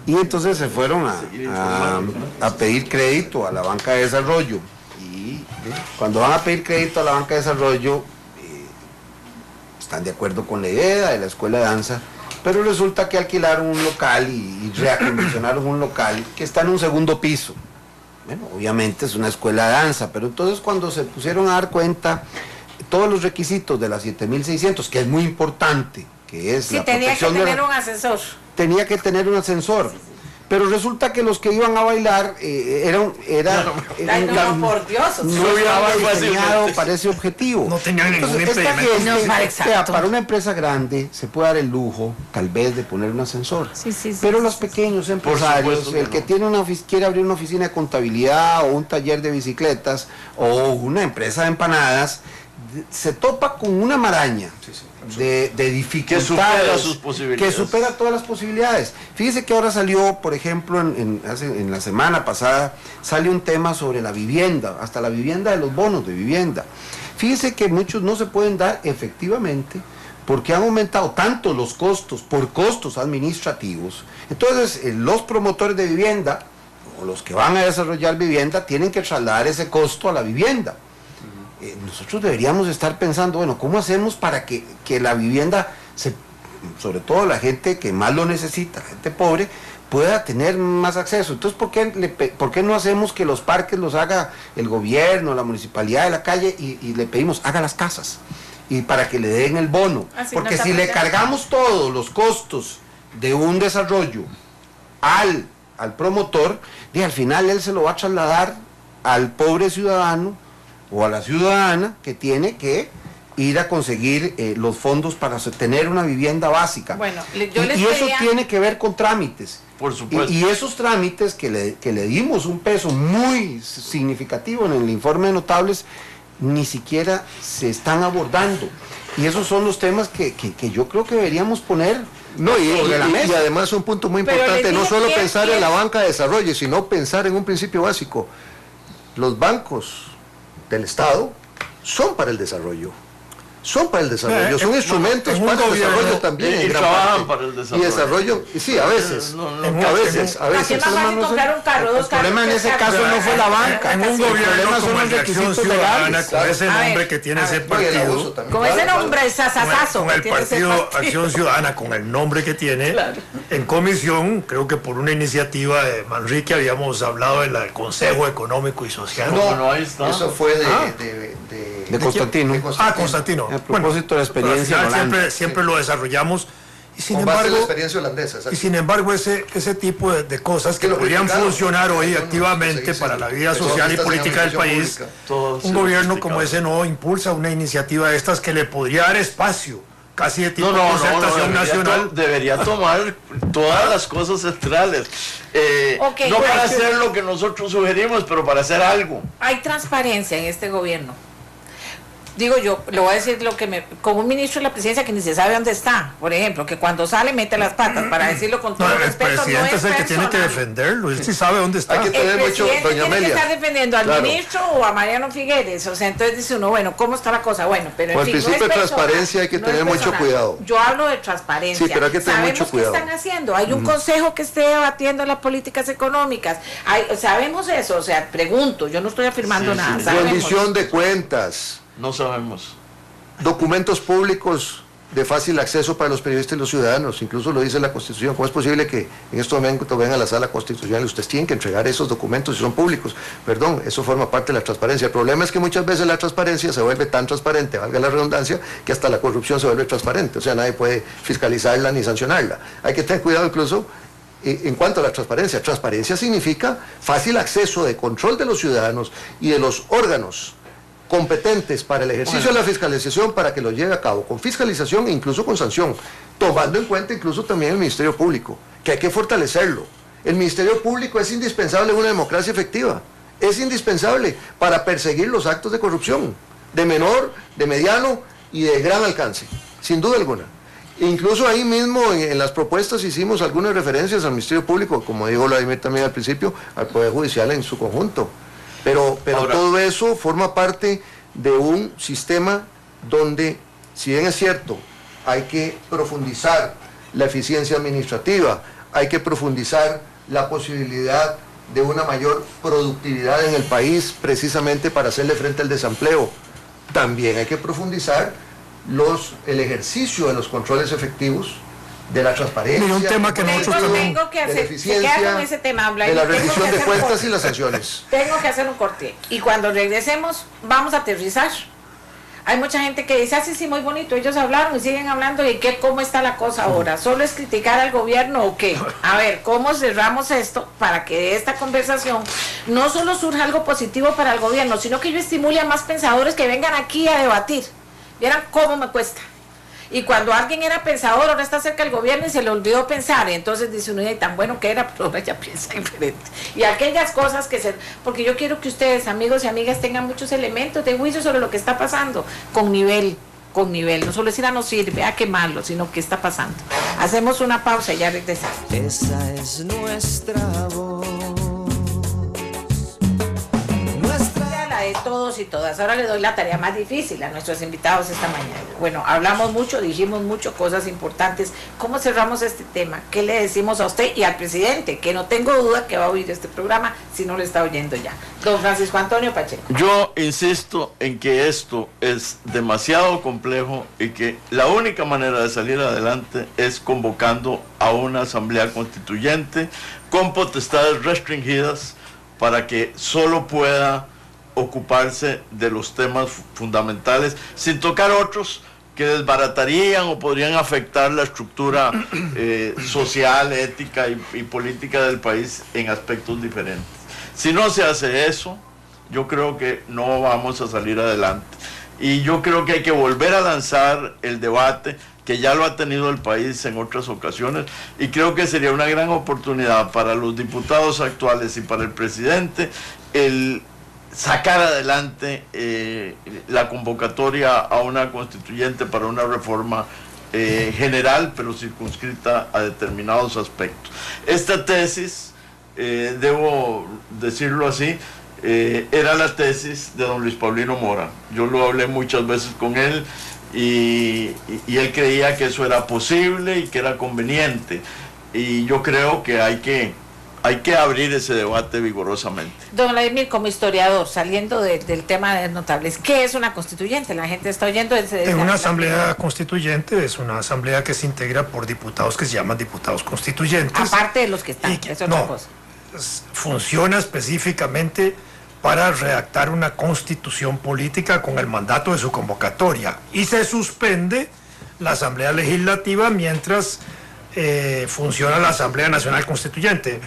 [SPEAKER 3] Y entonces se fueron a pedir crédito a la banca de desarrollo. Y cuando van a pedir crédito a la banca de desarrollo, están de acuerdo con la idea de la escuela de danza, pero resulta que alquilaron un local y reacondicionaron un local que está en un segundo piso. Bueno, obviamente es una escuela de danza, pero entonces cuando se pusieron a dar cuenta todos los requisitos de la 7600, que es muy importante, que es la protección de... Tenía que tener un ascensor. Pero resulta que los que iban a bailar
[SPEAKER 1] por Dios,
[SPEAKER 3] no estaba diseñado para ese objetivo.
[SPEAKER 5] No tenían ningún impedimento.
[SPEAKER 3] Para una empresa grande se puede dar el lujo, tal vez, de poner un ascensor. Pero los pequeños empresarios, el que tiene quiere abrir una oficina de contabilidad o un taller de bicicletas o una empresa de empanadas, se topa con una maraña de dificultades
[SPEAKER 2] que supera sus posibilidades,
[SPEAKER 3] que supera todas las posibilidades. Fíjese que ahora salió, por ejemplo, en la semana pasada salió un tema sobre la vivienda, hasta la vivienda de los bonos de vivienda. Fíjese que muchos no se pueden dar efectivamente porque han aumentado tanto los costos por costos administrativos. Entonces los promotores de vivienda o los que van a desarrollar vivienda tienen que trasladar ese costo a la vivienda. Nosotros deberíamos estar pensando, bueno, ¿cómo hacemos para que la vivienda, sobre todo la gente que más lo necesita, la gente pobre, pueda tener más acceso? Entonces, ¿por qué no hacemos que los parques los haga el gobierno, la municipalidad de la calle y le pedimos, haga las casas? Y para que le den el bono. Porque si le cargamos todos los costos de un desarrollo al promotor, y al final él se lo va a trasladar al pobre ciudadano o a la ciudadana que tiene que ir a conseguir los fondos para tener una vivienda básica.
[SPEAKER 1] Bueno, yo les
[SPEAKER 3] y eso
[SPEAKER 1] pedía...
[SPEAKER 3] tiene que ver con trámites.
[SPEAKER 2] Por supuesto.
[SPEAKER 3] Y esos trámites que le dimos un peso muy significativo en el informe de notables, ni siquiera se están abordando. Y esos son los temas que yo creo que deberíamos poner sobre la mesa.
[SPEAKER 4] Y además un punto muy
[SPEAKER 1] Pero
[SPEAKER 4] importante,
[SPEAKER 1] les
[SPEAKER 4] no
[SPEAKER 1] dije
[SPEAKER 4] solo
[SPEAKER 1] que
[SPEAKER 4] pensar en la banca de desarrollo, sino pensar en un principio básico. Los bancos del Estado son para el desarrollo. Son para el desarrollo, son instrumentos
[SPEAKER 5] en un
[SPEAKER 4] para el
[SPEAKER 5] gobierno,
[SPEAKER 4] desarrollo también.
[SPEAKER 2] y
[SPEAKER 4] en gran
[SPEAKER 2] trabajan
[SPEAKER 4] parte.
[SPEAKER 2] para el desarrollo.
[SPEAKER 4] Y desarrollo, y sí, a veces. A veces.
[SPEAKER 1] Así es más fácil comprar un carro, dos
[SPEAKER 3] El problema
[SPEAKER 1] carros,
[SPEAKER 3] en ese
[SPEAKER 1] tres
[SPEAKER 3] caso
[SPEAKER 1] carros.
[SPEAKER 3] no fue la banca.
[SPEAKER 5] En un
[SPEAKER 3] El
[SPEAKER 5] gobierno
[SPEAKER 3] problema son
[SPEAKER 5] como
[SPEAKER 3] los
[SPEAKER 5] el de Acción
[SPEAKER 3] requisitos
[SPEAKER 5] Ciudadana,
[SPEAKER 3] legales.
[SPEAKER 5] con ese
[SPEAKER 1] A ver,
[SPEAKER 5] nombre que tiene
[SPEAKER 1] a
[SPEAKER 5] ese
[SPEAKER 1] ver.
[SPEAKER 4] No, y el abuso
[SPEAKER 5] partido,
[SPEAKER 4] también.
[SPEAKER 1] Con ese
[SPEAKER 4] Claro,
[SPEAKER 1] nombre sasasazo.
[SPEAKER 5] con el
[SPEAKER 1] que tiene ese
[SPEAKER 5] partido
[SPEAKER 1] partido.
[SPEAKER 5] Acción Ciudadana, con el nombre que tiene,
[SPEAKER 1] Claro.
[SPEAKER 5] en comisión, creo que por una iniciativa de Manrique habíamos hablado del Consejo Económico y Social.
[SPEAKER 2] No, ahí está.
[SPEAKER 4] Eso fue
[SPEAKER 3] De Constantino.
[SPEAKER 5] Constantino.
[SPEAKER 3] A propósito de la
[SPEAKER 5] pero al
[SPEAKER 3] experiencia
[SPEAKER 5] final
[SPEAKER 3] en Holanda.
[SPEAKER 5] siempre lo desarrollamos y sin
[SPEAKER 4] Con base en la
[SPEAKER 5] embargo,
[SPEAKER 4] experiencia holandesa. exacto.
[SPEAKER 5] y sin embargo ese tipo de cosas que
[SPEAKER 4] lo
[SPEAKER 5] podrían
[SPEAKER 4] criticaron,
[SPEAKER 5] funcionar hoy
[SPEAKER 4] no, no,
[SPEAKER 5] activamente
[SPEAKER 4] sí,
[SPEAKER 5] para
[SPEAKER 4] sí.
[SPEAKER 5] la vida
[SPEAKER 4] Pero
[SPEAKER 5] social y
[SPEAKER 4] estás en
[SPEAKER 5] política del
[SPEAKER 4] administración
[SPEAKER 5] país,
[SPEAKER 4] pública.
[SPEAKER 2] Todo se
[SPEAKER 5] un
[SPEAKER 2] lo
[SPEAKER 5] gobierno
[SPEAKER 2] criticaba.
[SPEAKER 5] como ese no impulsa una iniciativa de estas que le podría dar espacio, casi de tipo
[SPEAKER 2] No,
[SPEAKER 5] concertación nacional.
[SPEAKER 2] debería tomar todas las cosas centrales.
[SPEAKER 1] Ok,
[SPEAKER 2] no para
[SPEAKER 1] bueno.
[SPEAKER 2] hacer lo que nosotros sugerimos, pero para hacer algo.
[SPEAKER 1] Hay transparencia en este gobierno. Digo yo, le voy a decir lo que como un ministro de la presidencia que ni se sabe dónde está, por ejemplo, que cuando sale mete las patas, para decirlo con todo
[SPEAKER 5] No, el
[SPEAKER 1] respeto,
[SPEAKER 5] presidente
[SPEAKER 1] no
[SPEAKER 5] es el que tiene que
[SPEAKER 1] personal.
[SPEAKER 5] defenderlo, él sí sabe dónde está.
[SPEAKER 4] Hay que
[SPEAKER 1] El
[SPEAKER 4] tener mucho,
[SPEAKER 1] presidente
[SPEAKER 4] doña
[SPEAKER 1] tiene que
[SPEAKER 4] Amelia.
[SPEAKER 1] estar defendiendo al
[SPEAKER 4] Claro.
[SPEAKER 1] ministro o a Mariano Figueres, o sea, entonces dice uno, bueno, ¿cómo está la cosa? Bueno, pero en
[SPEAKER 4] Con el
[SPEAKER 1] fin, no
[SPEAKER 4] principio
[SPEAKER 1] es
[SPEAKER 4] de
[SPEAKER 1] personal,
[SPEAKER 4] transparencia hay que
[SPEAKER 1] no es
[SPEAKER 4] tener mucho
[SPEAKER 1] personal.
[SPEAKER 4] cuidado.
[SPEAKER 1] Yo hablo de transparencia.
[SPEAKER 4] Sí, pero hay que tener
[SPEAKER 1] Sabemos
[SPEAKER 4] mucho cuidado.
[SPEAKER 1] qué están haciendo, hay un consejo que esté debatiendo las políticas económicas, sabemos eso, o sea, pregunto, yo no estoy afirmando
[SPEAKER 2] Sí,
[SPEAKER 1] nada,
[SPEAKER 2] sí.
[SPEAKER 1] sabemos.
[SPEAKER 4] Rendición de cuentas,
[SPEAKER 2] No sabemos.
[SPEAKER 4] documentos públicos de fácil acceso para los periodistas y los ciudadanos, incluso lo dice la Constitución. ¿Cómo es posible que en estos momentos vengan a la sala constitucional y ustedes tienen que entregar esos documentos si son públicos? Perdón, eso forma parte de la transparencia. El problema es que muchas veces la transparencia se vuelve tan transparente, valga la redundancia, que hasta la corrupción se vuelve transparente, o sea, nadie puede fiscalizarla ni sancionarla. Hay que tener cuidado incluso en cuanto a la transparencia. Transparencia significa fácil acceso de control de los ciudadanos y de los órganos competentes para el ejercicio de la fiscalización para que lo lleve a cabo, con fiscalización e incluso con sanción, tomando en cuenta incluso también el Ministerio Público, que hay que fortalecerlo. El Ministerio Público es indispensable en una democracia efectiva, es indispensable para perseguir los actos de corrupción, de menor, de mediano y de gran alcance, sin duda alguna. Incluso ahí mismo en las propuestas hicimos algunas referencias al Ministerio Público, como dijo Vladimir también al principio, al Poder Judicial en su conjunto. Pero
[SPEAKER 2] Ahora,
[SPEAKER 4] todo eso forma parte de un sistema donde, si bien es cierto, hay que profundizar la eficiencia administrativa, hay que profundizar la posibilidad de una mayor productividad en el país, precisamente para hacerle frente al desempleo. También hay que profundizar el ejercicio de los controles efectivos, de la transparencia,
[SPEAKER 5] Mira, un tema que nosotros
[SPEAKER 1] tengo que
[SPEAKER 4] de la
[SPEAKER 1] hacer,
[SPEAKER 4] eficiencia,
[SPEAKER 1] se queda con ese tema,
[SPEAKER 4] de la rendición de cuentas y las sanciones.
[SPEAKER 1] Tengo que hacer un corte. Y cuando regresemos, vamos a aterrizar. Hay mucha gente que dice, así sí, muy bonito, ellos hablaron y siguen hablando, ¿y qué, cómo está la cosa ahora? ¿Solo es criticar al gobierno o qué? A ver, ¿cómo cerramos esto para que de esta conversación no solo surja algo positivo para el gobierno, sino que yo estimule a más pensadores que vengan aquí a debatir? Vieran cómo me cuesta. Y cuando alguien era pensador, ahora está cerca del gobierno y se le olvidó pensar, y entonces dice uno, "Ay, tan bueno que era", pero ahora ya piensa diferente. Y aquellas cosas porque yo quiero que ustedes, amigos y amigas, tengan muchos elementos de juicio sobre lo que está pasando, con nivel, no solo decir, no sirve, qué malo, sino qué está pasando. Hacemos una pausa y ya regresamos.
[SPEAKER 6] Esa es nuestra voz.
[SPEAKER 1] La de todos y todas. Ahora le doy la tarea más difícil a nuestros invitados esta mañana. Bueno, hablamos mucho, dijimos mucho, cosas importantes. ¿Cómo cerramos este tema? ¿Qué le decimos a usted y al presidente? Que no tengo duda que va a oír este programa si no lo está oyendo ya. Don Francisco Antonio Pacheco.
[SPEAKER 2] Yo insisto en que esto es demasiado complejo y que la única manera de salir adelante es convocando a una asamblea constituyente con potestades restringidas para que solo pueda ocuparse de los temas fundamentales sin tocar otros que desbaratarían o podrían afectar la estructura social, ética y política del país en aspectos diferentes. Si no se hace eso, yo creo que no vamos a salir adelante. Y yo creo que hay que volver a lanzar el debate, que ya lo ha tenido el país en otras ocasiones, y creo que sería una gran oportunidad para los diputados actuales y para el presidente el sacar adelante la convocatoria a una constituyente para una reforma general, pero circunscrita a determinados aspectos. Esta tesis, debo decirlo así, era la tesis de don Luis Paulino Mora. Yo lo hablé muchas veces con él y él creía que eso era posible y que era conveniente. Y yo creo que hay que abrir ese debate vigorosamente.
[SPEAKER 1] Don Vladimir, como historiador, saliendo del tema de notables, ¿qué es una constituyente? La gente está oyendo
[SPEAKER 5] una asamblea constituyente es una asamblea que se integra por diputados que se llaman diputados constituyentes.
[SPEAKER 1] Aparte de los que están, es otra cosa.
[SPEAKER 5] Funciona específicamente para redactar una constitución política con el mandato de su convocatoria, y se suspende la asamblea legislativa mientras funciona la Asamblea Nacional Constituyente.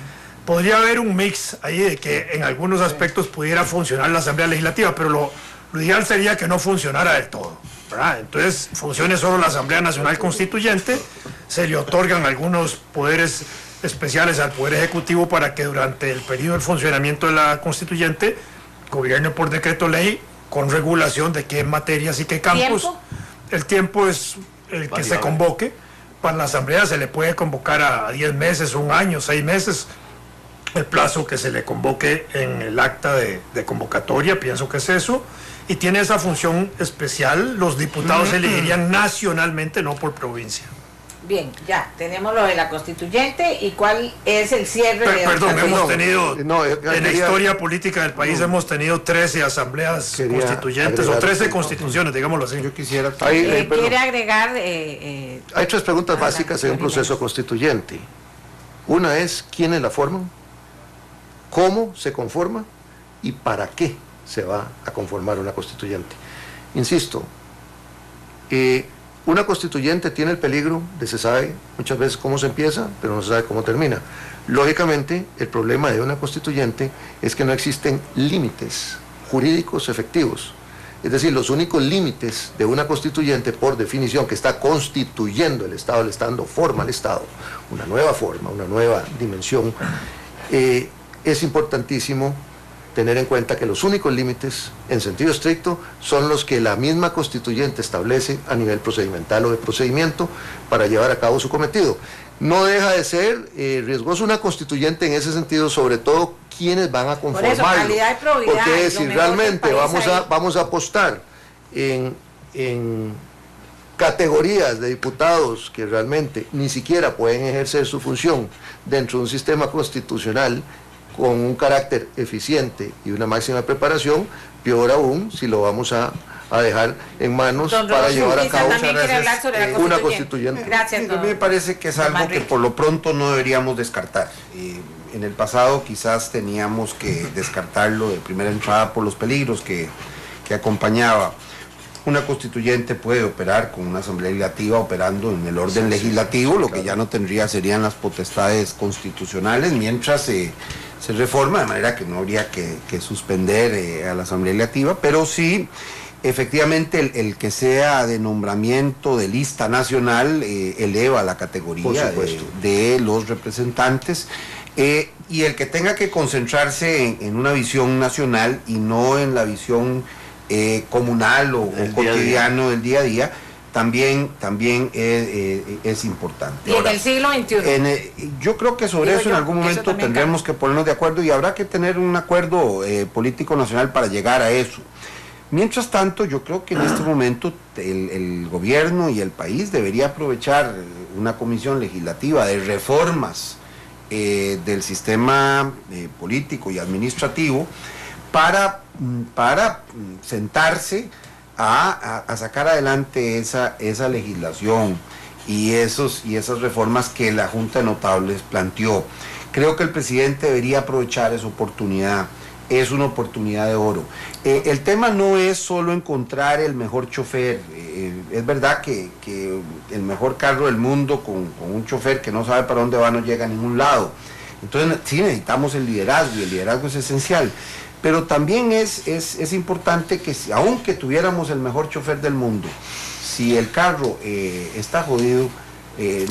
[SPEAKER 5] Podría haber un mix ahí de que en algunos aspectos pudiera funcionar la Asamblea Legislativa, pero lo ideal sería que no funcionara del todo, ¿verdad? Entonces funcione solo la Asamblea Nacional Constituyente, se le otorgan algunos poderes especiales al Poder Ejecutivo para que durante el periodo del funcionamiento de la Constituyente gobierne por decreto ley con regulación de qué materias y qué campos.
[SPEAKER 1] ¿Tiempo?
[SPEAKER 5] El tiempo es el que se convoque. Para la Asamblea se le puede convocar a 10 meses, 1 año, 6 meses, el plazo que se le convoque en el acta de convocatoria, pienso que es eso, y tiene esa función especial. Los diputados se elegirían nacionalmente, no por provincia.
[SPEAKER 1] Bien, ya, tenemos lo de la constituyente y cuál es el cierre de...
[SPEAKER 5] Perdón, hemos tenido, en la historia política del país hemos tenido 13 asambleas constituyentes, o 13 constituciones, digámoslo así.
[SPEAKER 3] Yo quisiera...
[SPEAKER 1] quiere agregar...
[SPEAKER 4] hay 3 preguntas básicas en un proceso constituyente. Una es, ¿quiénes la forman? ¿Cómo se conforma? ¿Y para qué se va a conformar una constituyente? Insisto, una constituyente tiene el peligro de se sabe muchas veces cómo se empieza, pero no se sabe cómo termina. Lógicamente, el problema de una constituyente es que no existen límites jurídicos efectivos. Es decir, los únicos límites de una constituyente, por definición, que está constituyendo el Estado, le está dando forma al Estado, una nueva forma, una nueva dimensión, es importantísimo tener en cuenta que los únicos límites, en sentido estricto, son los que la misma constituyente establece a nivel procedimental o de procedimiento para llevar a cabo su cometido. No deja de ser riesgoso una constituyente en ese sentido, sobre todo quienes van a conformarlo. Por eso,
[SPEAKER 1] calidad y probidad,
[SPEAKER 4] porque si realmente vamos a apostar en categorías de diputados que realmente ni siquiera pueden ejercer su función dentro de un sistema constitucional con un carácter eficiente y una máxima preparación, peor aún si lo vamos a dejar en manos para llevar a cabo una constituyente.
[SPEAKER 1] Gracias.
[SPEAKER 3] A mí me parece que es algo que por lo pronto no deberíamos descartar. En el pasado quizás teníamos que descartarlo de primera entrada por los peligros que acompañaba. Una constituyente puede operar con una asamblea legislativa operando en el orden legislativo, lo que ya no tendría serían las potestades constitucionales, mientras se reforma, de manera que no habría que suspender a la asamblea legislativa, pero sí, efectivamente, el que sea de nombramiento de lista nacional eleva la categoría de los representantes, y el que tenga que concentrarse en una visión nacional y no en la visión comunal o cotidiano del día a día, también es importante.
[SPEAKER 1] Y en el siglo XXI.
[SPEAKER 3] Yo creo que sobre eso en algún momento tendremos que ponernos de acuerdo, y habrá que tener un acuerdo político nacional para llegar a eso. Mientras tanto, yo creo que en este momento el gobierno y el país debería aprovechar una comisión legislativa de reformas del sistema político y administrativo para sentarse a sacar adelante esa legislación y esas reformas que la Junta de Notables planteó. Creo que el presidente debería aprovechar esa oportunidad. Es una oportunidad de oro. El tema no es solo encontrar el mejor chofer. Es verdad que el mejor carro del mundo con un chofer que no sabe para dónde va no llega a ningún lado. Entonces sí necesitamos el liderazgo, y el liderazgo es esencial. Pero también es importante que aunque tuviéramos el mejor chofer del mundo, si el carro está jodido,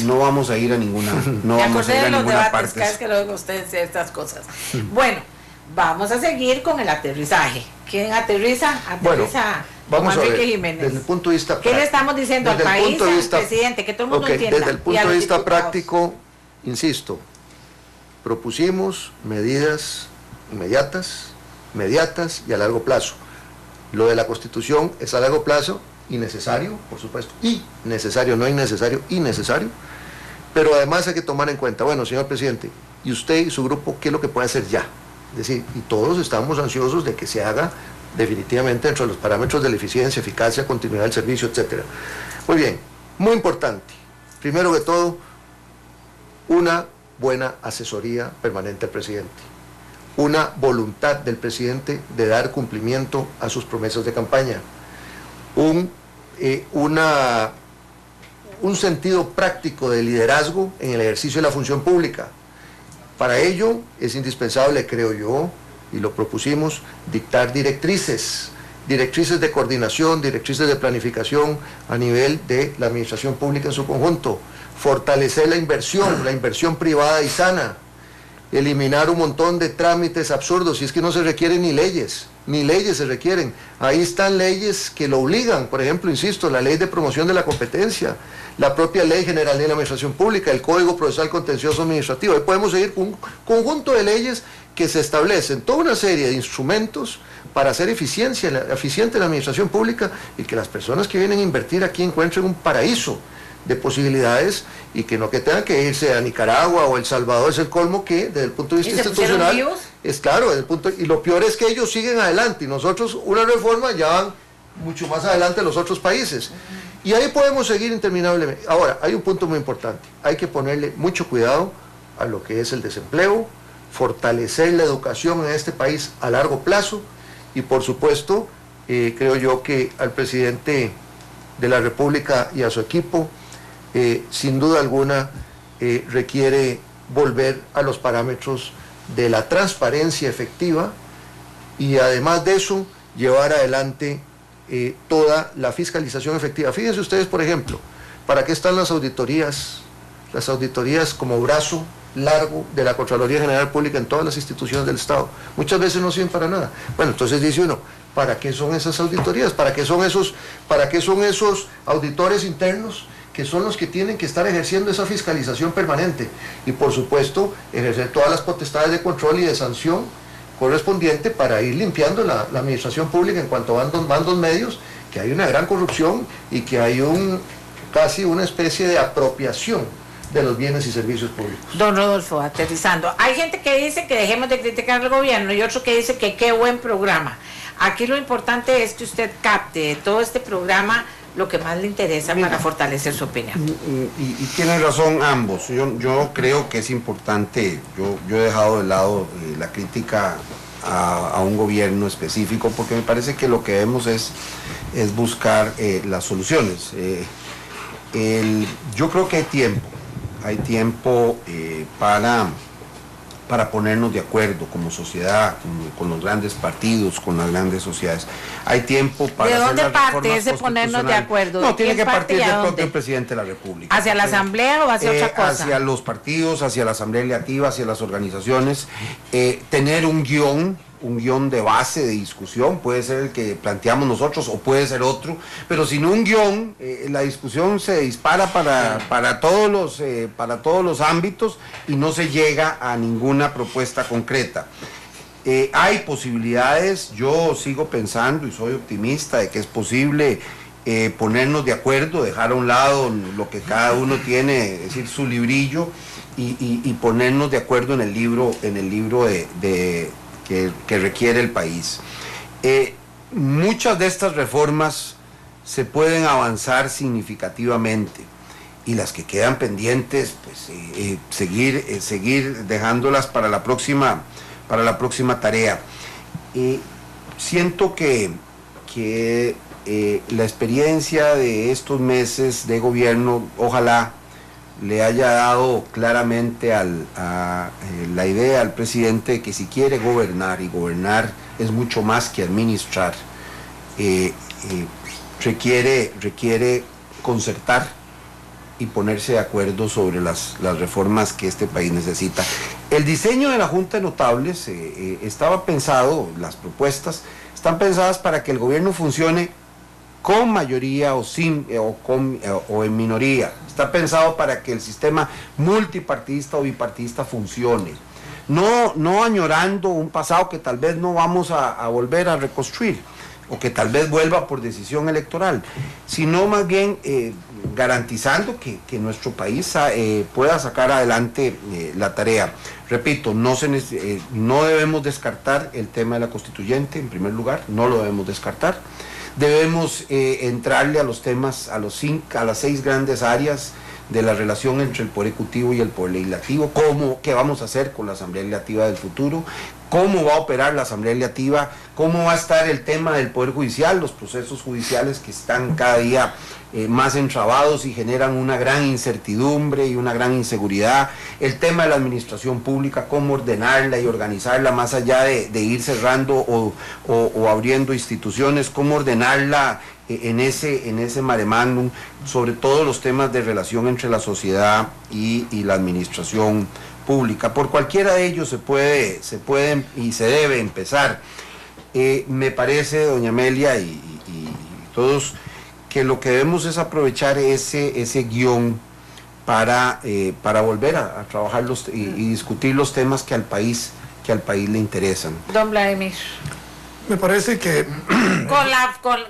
[SPEAKER 3] no vamos a ir a ninguna, no
[SPEAKER 1] Me
[SPEAKER 3] vamos a ir
[SPEAKER 1] acordé
[SPEAKER 3] a
[SPEAKER 1] de los
[SPEAKER 3] ninguna
[SPEAKER 1] debates
[SPEAKER 3] parte.
[SPEAKER 1] cada vez que lo oigo ustedes decir estas cosas. Bueno, vamos a seguir con el aterrizaje. ¿Quién aterriza?
[SPEAKER 4] Bueno,
[SPEAKER 1] Aterriza
[SPEAKER 4] vamos a
[SPEAKER 1] Enrique
[SPEAKER 4] ver,
[SPEAKER 1] Jiménez.
[SPEAKER 4] desde el punto de vista
[SPEAKER 1] ¿Qué le
[SPEAKER 4] práctico,
[SPEAKER 1] estamos diciendo al
[SPEAKER 4] desde el
[SPEAKER 1] país,
[SPEAKER 4] punto de
[SPEAKER 1] al
[SPEAKER 4] vista-
[SPEAKER 1] presidente? Que todo el mundo
[SPEAKER 4] Ok,
[SPEAKER 1] entienda.
[SPEAKER 4] desde el
[SPEAKER 1] y a
[SPEAKER 4] punto de
[SPEAKER 1] los
[SPEAKER 4] vista
[SPEAKER 1] diputados.
[SPEAKER 4] práctico, insisto, propusimos medidas inmediatas y a largo plazo. Lo de la Constitución es a largo plazo y necesario, por supuesto, y necesario, no innecesario, innecesario, pero además hay que tomar en cuenta, bueno, señor presidente, y usted y su grupo, ¿qué es lo que puede hacer ya? Es decir, y todos estamos ansiosos de que se haga definitivamente dentro de los parámetros de la eficiencia, eficacia, continuidad del servicio, etcétera. Muy bien, muy importante, primero que todo, una buena asesoría permanente al presidente, una voluntad del presidente de dar cumplimiento a sus promesas de campaña, un sentido práctico de liderazgo en el ejercicio de la función pública. Para ello es indispensable, creo yo, y lo propusimos, dictar directrices de coordinación, directrices de planificación a nivel de la administración pública en su conjunto, fortalecer la inversión privada y sana, eliminar un montón de trámites absurdos, y es que no se requieren ni leyes se requieren. Ahí están leyes que lo obligan, por ejemplo, insisto, la ley de promoción de la competencia, la propia ley general de la administración pública, el Código Procesal Contencioso Administrativo. Ahí podemos seguir con un conjunto de leyes que se establecen toda una serie de instrumentos para hacer eficiente la administración pública y que las personas que vienen a invertir aquí encuentren un paraíso de posibilidades y que no que tengan que irse a Nicaragua o El Salvador. Es el colmo que desde el punto de vista
[SPEAKER 1] ¿Y se pusieron
[SPEAKER 4] institucional
[SPEAKER 1] vivos?
[SPEAKER 4] es claro, desde el punto, y lo peor es que ellos siguen adelante y nosotros una reforma ya van mucho más adelante los otros países y ahí podemos seguir interminablemente. Ahora, hay un punto muy importante, hay que ponerle mucho cuidado a lo que es el desempleo, fortalecer la educación en este país a largo plazo y por supuesto creo yo que al presidente de la República y a su equipo sin duda alguna requiere volver a los parámetros de la transparencia efectiva y además de eso llevar adelante toda la fiscalización efectiva. Fíjense ustedes, por ejemplo, ¿para qué están las auditorías? Las auditorías como brazo largo de la Contraloría General Pública en todas las instituciones del Estado. Muchas veces no sirven para nada. Bueno, entonces dice uno, ¿para qué son esas auditorías? ¿Para qué son esos auditores internos que son los que tienen que estar ejerciendo esa fiscalización permanente? Y por supuesto, ejercer todas las potestades de control y de sanción correspondiente para ir limpiando la administración pública en cuanto a mandos medios, que hay una gran corrupción y que hay casi una especie de apropiación de los bienes y servicios públicos.
[SPEAKER 1] Don Rodolfo, aterrizando. Hay gente que dice que dejemos de criticar al gobierno y otro que dice que qué buen programa. Aquí lo importante es que usted capte de todo este programa lo que más le interesa para fortalecer su opinión.
[SPEAKER 3] Y tienen razón ambos. Yo creo que es importante, yo he dejado de lado la crítica a un gobierno específico porque me parece que lo que debemos es buscar las soluciones. Yo creo que hay tiempo para ponernos de acuerdo como sociedad, con los grandes partidos, con las grandes sociedades. Hay tiempo para
[SPEAKER 1] ¿De
[SPEAKER 3] hacer
[SPEAKER 1] dónde
[SPEAKER 3] las
[SPEAKER 1] parte
[SPEAKER 3] reformas
[SPEAKER 1] ese ponernos de acuerdo?
[SPEAKER 3] No, tiene
[SPEAKER 1] ¿Quién
[SPEAKER 3] que
[SPEAKER 1] parte
[SPEAKER 3] partir
[SPEAKER 1] y a
[SPEAKER 3] del
[SPEAKER 1] dónde?
[SPEAKER 3] propio presidente de la República.
[SPEAKER 1] ¿Hacia la Asamblea o hacia otra cosa?
[SPEAKER 3] Hacia los partidos, hacia la Asamblea Legislativa, hacia las organizaciones. Tener un guión de base de discusión, puede ser el que planteamos nosotros o puede ser otro, pero sin un guión, la discusión se dispara para todos los ámbitos y no se llega a ninguna propuesta concreta. Hay posibilidades, yo sigo pensando y soy optimista de que es posible ponernos de acuerdo, dejar a un lado lo que cada uno tiene, es decir, su librillo y ponernos de acuerdo en el libro que requiere el país. Muchas de estas reformas se pueden avanzar significativamente y las que quedan pendientes, pues seguir dejándolas para la próxima tarea. Siento que la experiencia de estos meses de gobierno, ojalá le haya dado claramente la idea al presidente de que si quiere gobernar y gobernar es mucho más que administrar. Requiere concertar y ponerse de acuerdo sobre las reformas que este país necesita. El diseño de la Junta de Notables estaba pensado, las propuestas están pensadas para que el gobierno funcione con mayoría o en minoría. Está pensado para que el sistema multipartidista o bipartidista funcione. No añorando un pasado que tal vez no vamos a volver a reconstruir, o que tal vez vuelva por decisión electoral, sino más bien garantizando que nuestro país pueda sacar adelante la tarea. Repito, no debemos descartar el tema de la constituyente, en primer lugar, no lo debemos descartar. Debemos entrarle a los temas, a las 6 grandes áreas de la relación entre el Poder Ejecutivo y el Poder Legislativo, qué vamos a hacer con la Asamblea Legislativa del futuro, cómo va a operar la Asamblea Legislativa, cómo va a estar el tema del Poder Judicial, los procesos judiciales que están cada día más entrabados y generan una gran incertidumbre y una gran inseguridad, el tema de la administración pública, cómo ordenarla y organizarla más allá de ir cerrando o abriendo instituciones, cómo ordenarla en ese mare magnum, sobre todo los temas de relación entre la sociedad y la administración pública. Por cualquiera de ellos se puede y se debe empezar. Me parece, doña Amelia y todos, que lo que debemos es aprovechar ese guión para volver a trabajar y discutir los temas que al país le interesan.
[SPEAKER 1] Don Vladimir.
[SPEAKER 5] Me parece que...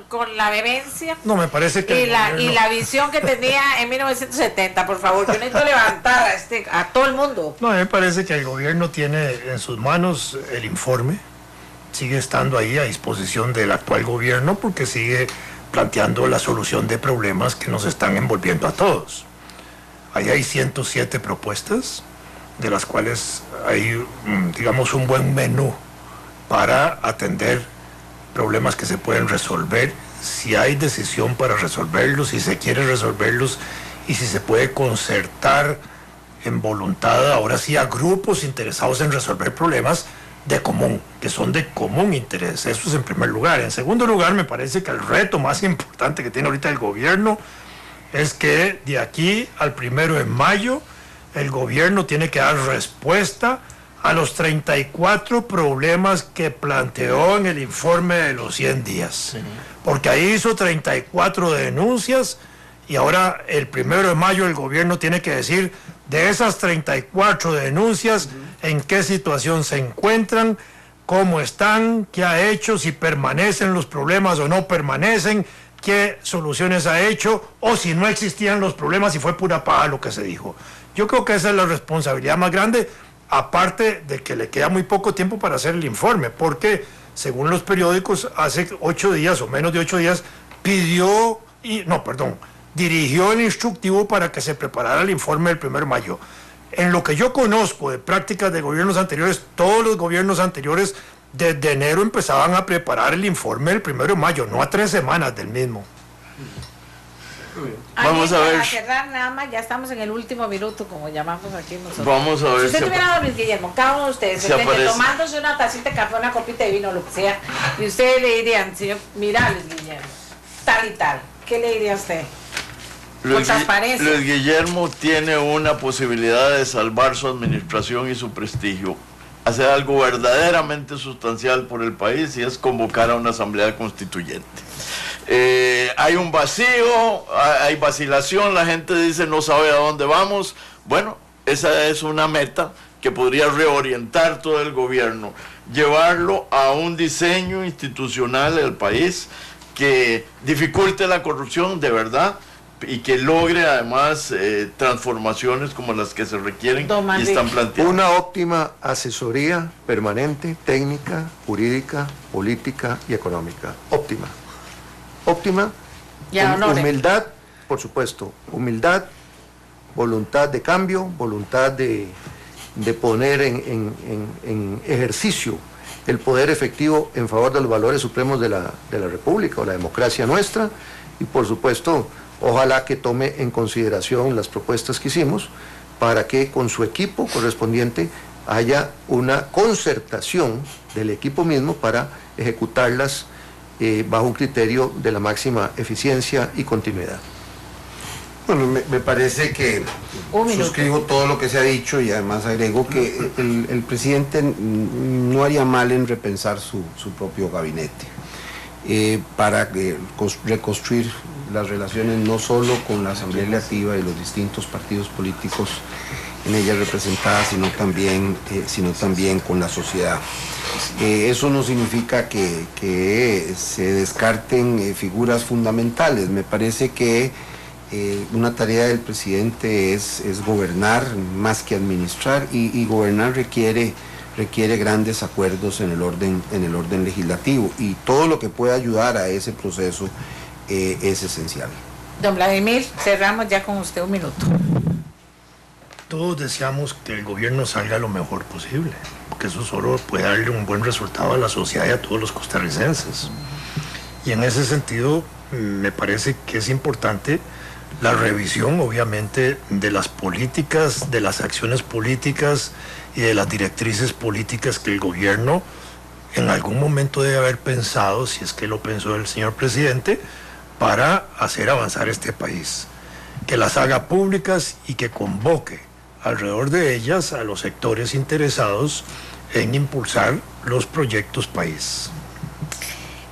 [SPEAKER 1] Con la vehemencia.
[SPEAKER 5] No, me parece que...
[SPEAKER 1] Y la visión que tenía en 1970, por favor, yo necesito levantar a todo el mundo.
[SPEAKER 5] No, me parece que el gobierno tiene en sus manos el informe, sigue estando ahí a disposición del actual gobierno porque sigue planteando la solución de problemas que nos están envolviendo a todos. Ahí hay 107 propuestas, de las cuales hay, digamos, un buen menú para atender problemas que se pueden resolver, si hay decisión para resolverlos, si se quiere resolverlos y si se puede concertar en voluntad, ahora sí, a grupos interesados en resolver problemas de común, que son de común interés. Eso es en primer lugar. En segundo lugar, me parece que el reto más importante que tiene ahorita el gobierno es que de aquí al 1 de mayo el gobierno tiene que dar respuesta a los 34 problemas que planteó en el informe de los 100 días. Porque ahí hizo 34 denuncias y ahora el 1 de mayo el gobierno tiene que decir de esas 34 denuncias en qué situación se encuentran, cómo están, qué ha hecho, si permanecen los problemas o no permanecen, qué soluciones ha hecho, o si no existían los problemas y fue pura paja lo que se dijo. Yo creo que esa es la responsabilidad más grande, aparte de que le queda muy poco tiempo para hacer el informe, porque según los periódicos hace 8 días o menos de 8 días dirigió el instructivo para que se preparara el informe del 1 de mayo. En lo que yo conozco de prácticas de gobiernos anteriores, todos los gobiernos anteriores desde enero empezaban a preparar el informe del 1 de mayo, no a 3 semanas del mismo.
[SPEAKER 2] Vamos a ver.
[SPEAKER 1] Para cerrar nada más, ya estamos en el último minuto, como llamamos aquí nosotros.
[SPEAKER 2] Vamos a ver.
[SPEAKER 1] Si usted tuviera a Luis Guillermo, cada uno de ustedes, tomándose una tacita de café, una copita de vino, lo que sea, y ustedes le dirían, señor, mira Luis Guillermo, tal y tal, ¿qué le diría a usted?
[SPEAKER 2] Luis Guillermo tiene una posibilidad de salvar su administración y su prestigio, hacer algo verdaderamente sustancial por el país, y es convocar a una asamblea constituyente. Hay un vacío, hay vacilación, la gente dice no sabe a dónde vamos. Bueno, esa es una meta que podría reorientar todo el gobierno, llevarlo a un diseño institucional del país que dificulte la corrupción de verdad y que logre además transformaciones como las que se requieren y están planteando.
[SPEAKER 4] Una óptima asesoría permanente, técnica, jurídica, política y económica. Óptima. Humildad, por supuesto, humildad, voluntad de cambio, voluntad de poner en ejercicio el poder efectivo en favor de los valores supremos de la República o la democracia nuestra, y por supuesto, ojalá que tome en consideración las propuestas que hicimos para que con su equipo correspondiente haya una concertación del equipo mismo para ejecutarlas bajo un criterio de la máxima eficiencia y continuidad.
[SPEAKER 3] Bueno, me parece que suscribo todo lo que se ha dicho y además agrego que el presidente no haría mal en repensar su propio gabinete para reconstruir las relaciones no solo con la Asamblea Legislativa y los distintos partidos políticos en ella representadas, sino también con la sociedad. Eso no significa que se descarten figuras fundamentales. Me parece que una tarea del presidente es gobernar más que administrar, y gobernar requiere grandes acuerdos en el orden legislativo, y todo lo que pueda ayudar a ese proceso es esencial.
[SPEAKER 1] Don Vladimir, cerramos ya con usted un minuto.
[SPEAKER 5] Todos deseamos que el gobierno salga lo mejor posible, porque eso solo puede darle un buen resultado a la sociedad y a todos los costarricenses. Y en ese sentido, me parece que es importante la revisión, obviamente, de las políticas, de las acciones políticas y de las directrices políticas que el gobierno en algún momento debe haber pensado, si es que lo pensó el señor presidente, para hacer avanzar este país. Que las haga públicas y que convoque alrededor de ellas a los sectores interesados en impulsar los proyectos país.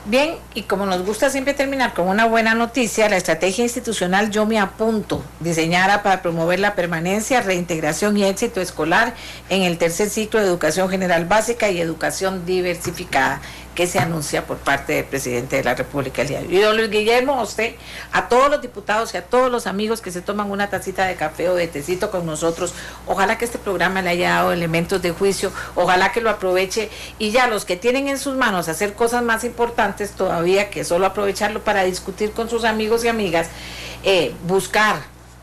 [SPEAKER 1] Bien, y como nos gusta siempre terminar con una buena noticia, la estrategia institucional Yo Me Apunto, diseñada para promover la permanencia, reintegración y éxito escolar en el tercer ciclo de educación general básica y educación diversificada, que se anuncia por parte del presidente de la República el día de hoy. Y don Luis Guillermo, a usted, a todos los diputados y a todos los amigos que se toman una tacita de café o de tecito con nosotros, ojalá que este programa le haya dado elementos de juicio, ojalá que lo aproveche, y ya los que tienen en sus manos hacer cosas más importantes todavía que solo aprovecharlo para discutir con sus amigos y amigas, buscar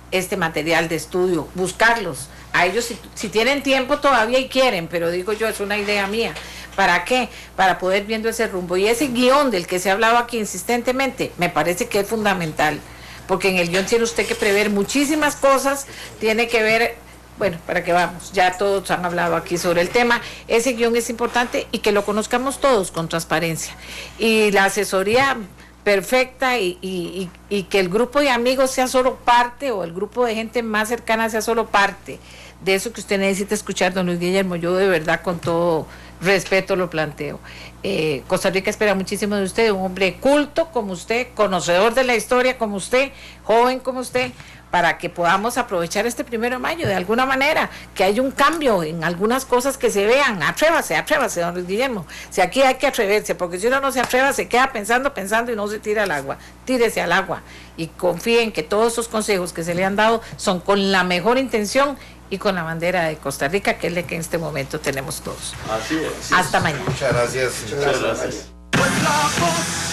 [SPEAKER 1] este material de estudio, buscarlos. A ellos si tienen tiempo todavía y quieren, pero digo yo, es una idea mía. ¿Para qué? Para poder viendo ese rumbo. Y ese guión del que se ha hablado aquí insistentemente, me parece que es fundamental, porque en el guión tiene usted que prever muchísimas cosas, tiene que ver, bueno, para que vamos, ya todos han hablado aquí sobre el tema, ese guión es importante y que lo conozcamos todos con transparencia. Y la asesoría perfecta y que el grupo de amigos sea solo parte, o el grupo de gente más cercana sea solo parte de eso que usted necesita escuchar, don Luis Guillermo. Yo de verdad con todo respeto lo planteo. Costa Rica espera muchísimo de usted, un hombre culto como usted, conocedor de la historia como usted, joven como usted, para que podamos aprovechar este 1 de mayo de alguna manera, que haya un cambio en algunas cosas que se vean. Atrévase, don Luis Guillermo. Si aquí hay que atreverse, porque si uno no se atreva, se queda pensando y no se tira al agua. Tírese al agua y confíe en que todos esos consejos que se le han dado son con la mejor intención y con la bandera de Costa Rica, que es la que en este momento tenemos todos.
[SPEAKER 2] Así es.
[SPEAKER 1] Hasta mañana.
[SPEAKER 3] Muchas gracias.
[SPEAKER 2] Muchas gracias.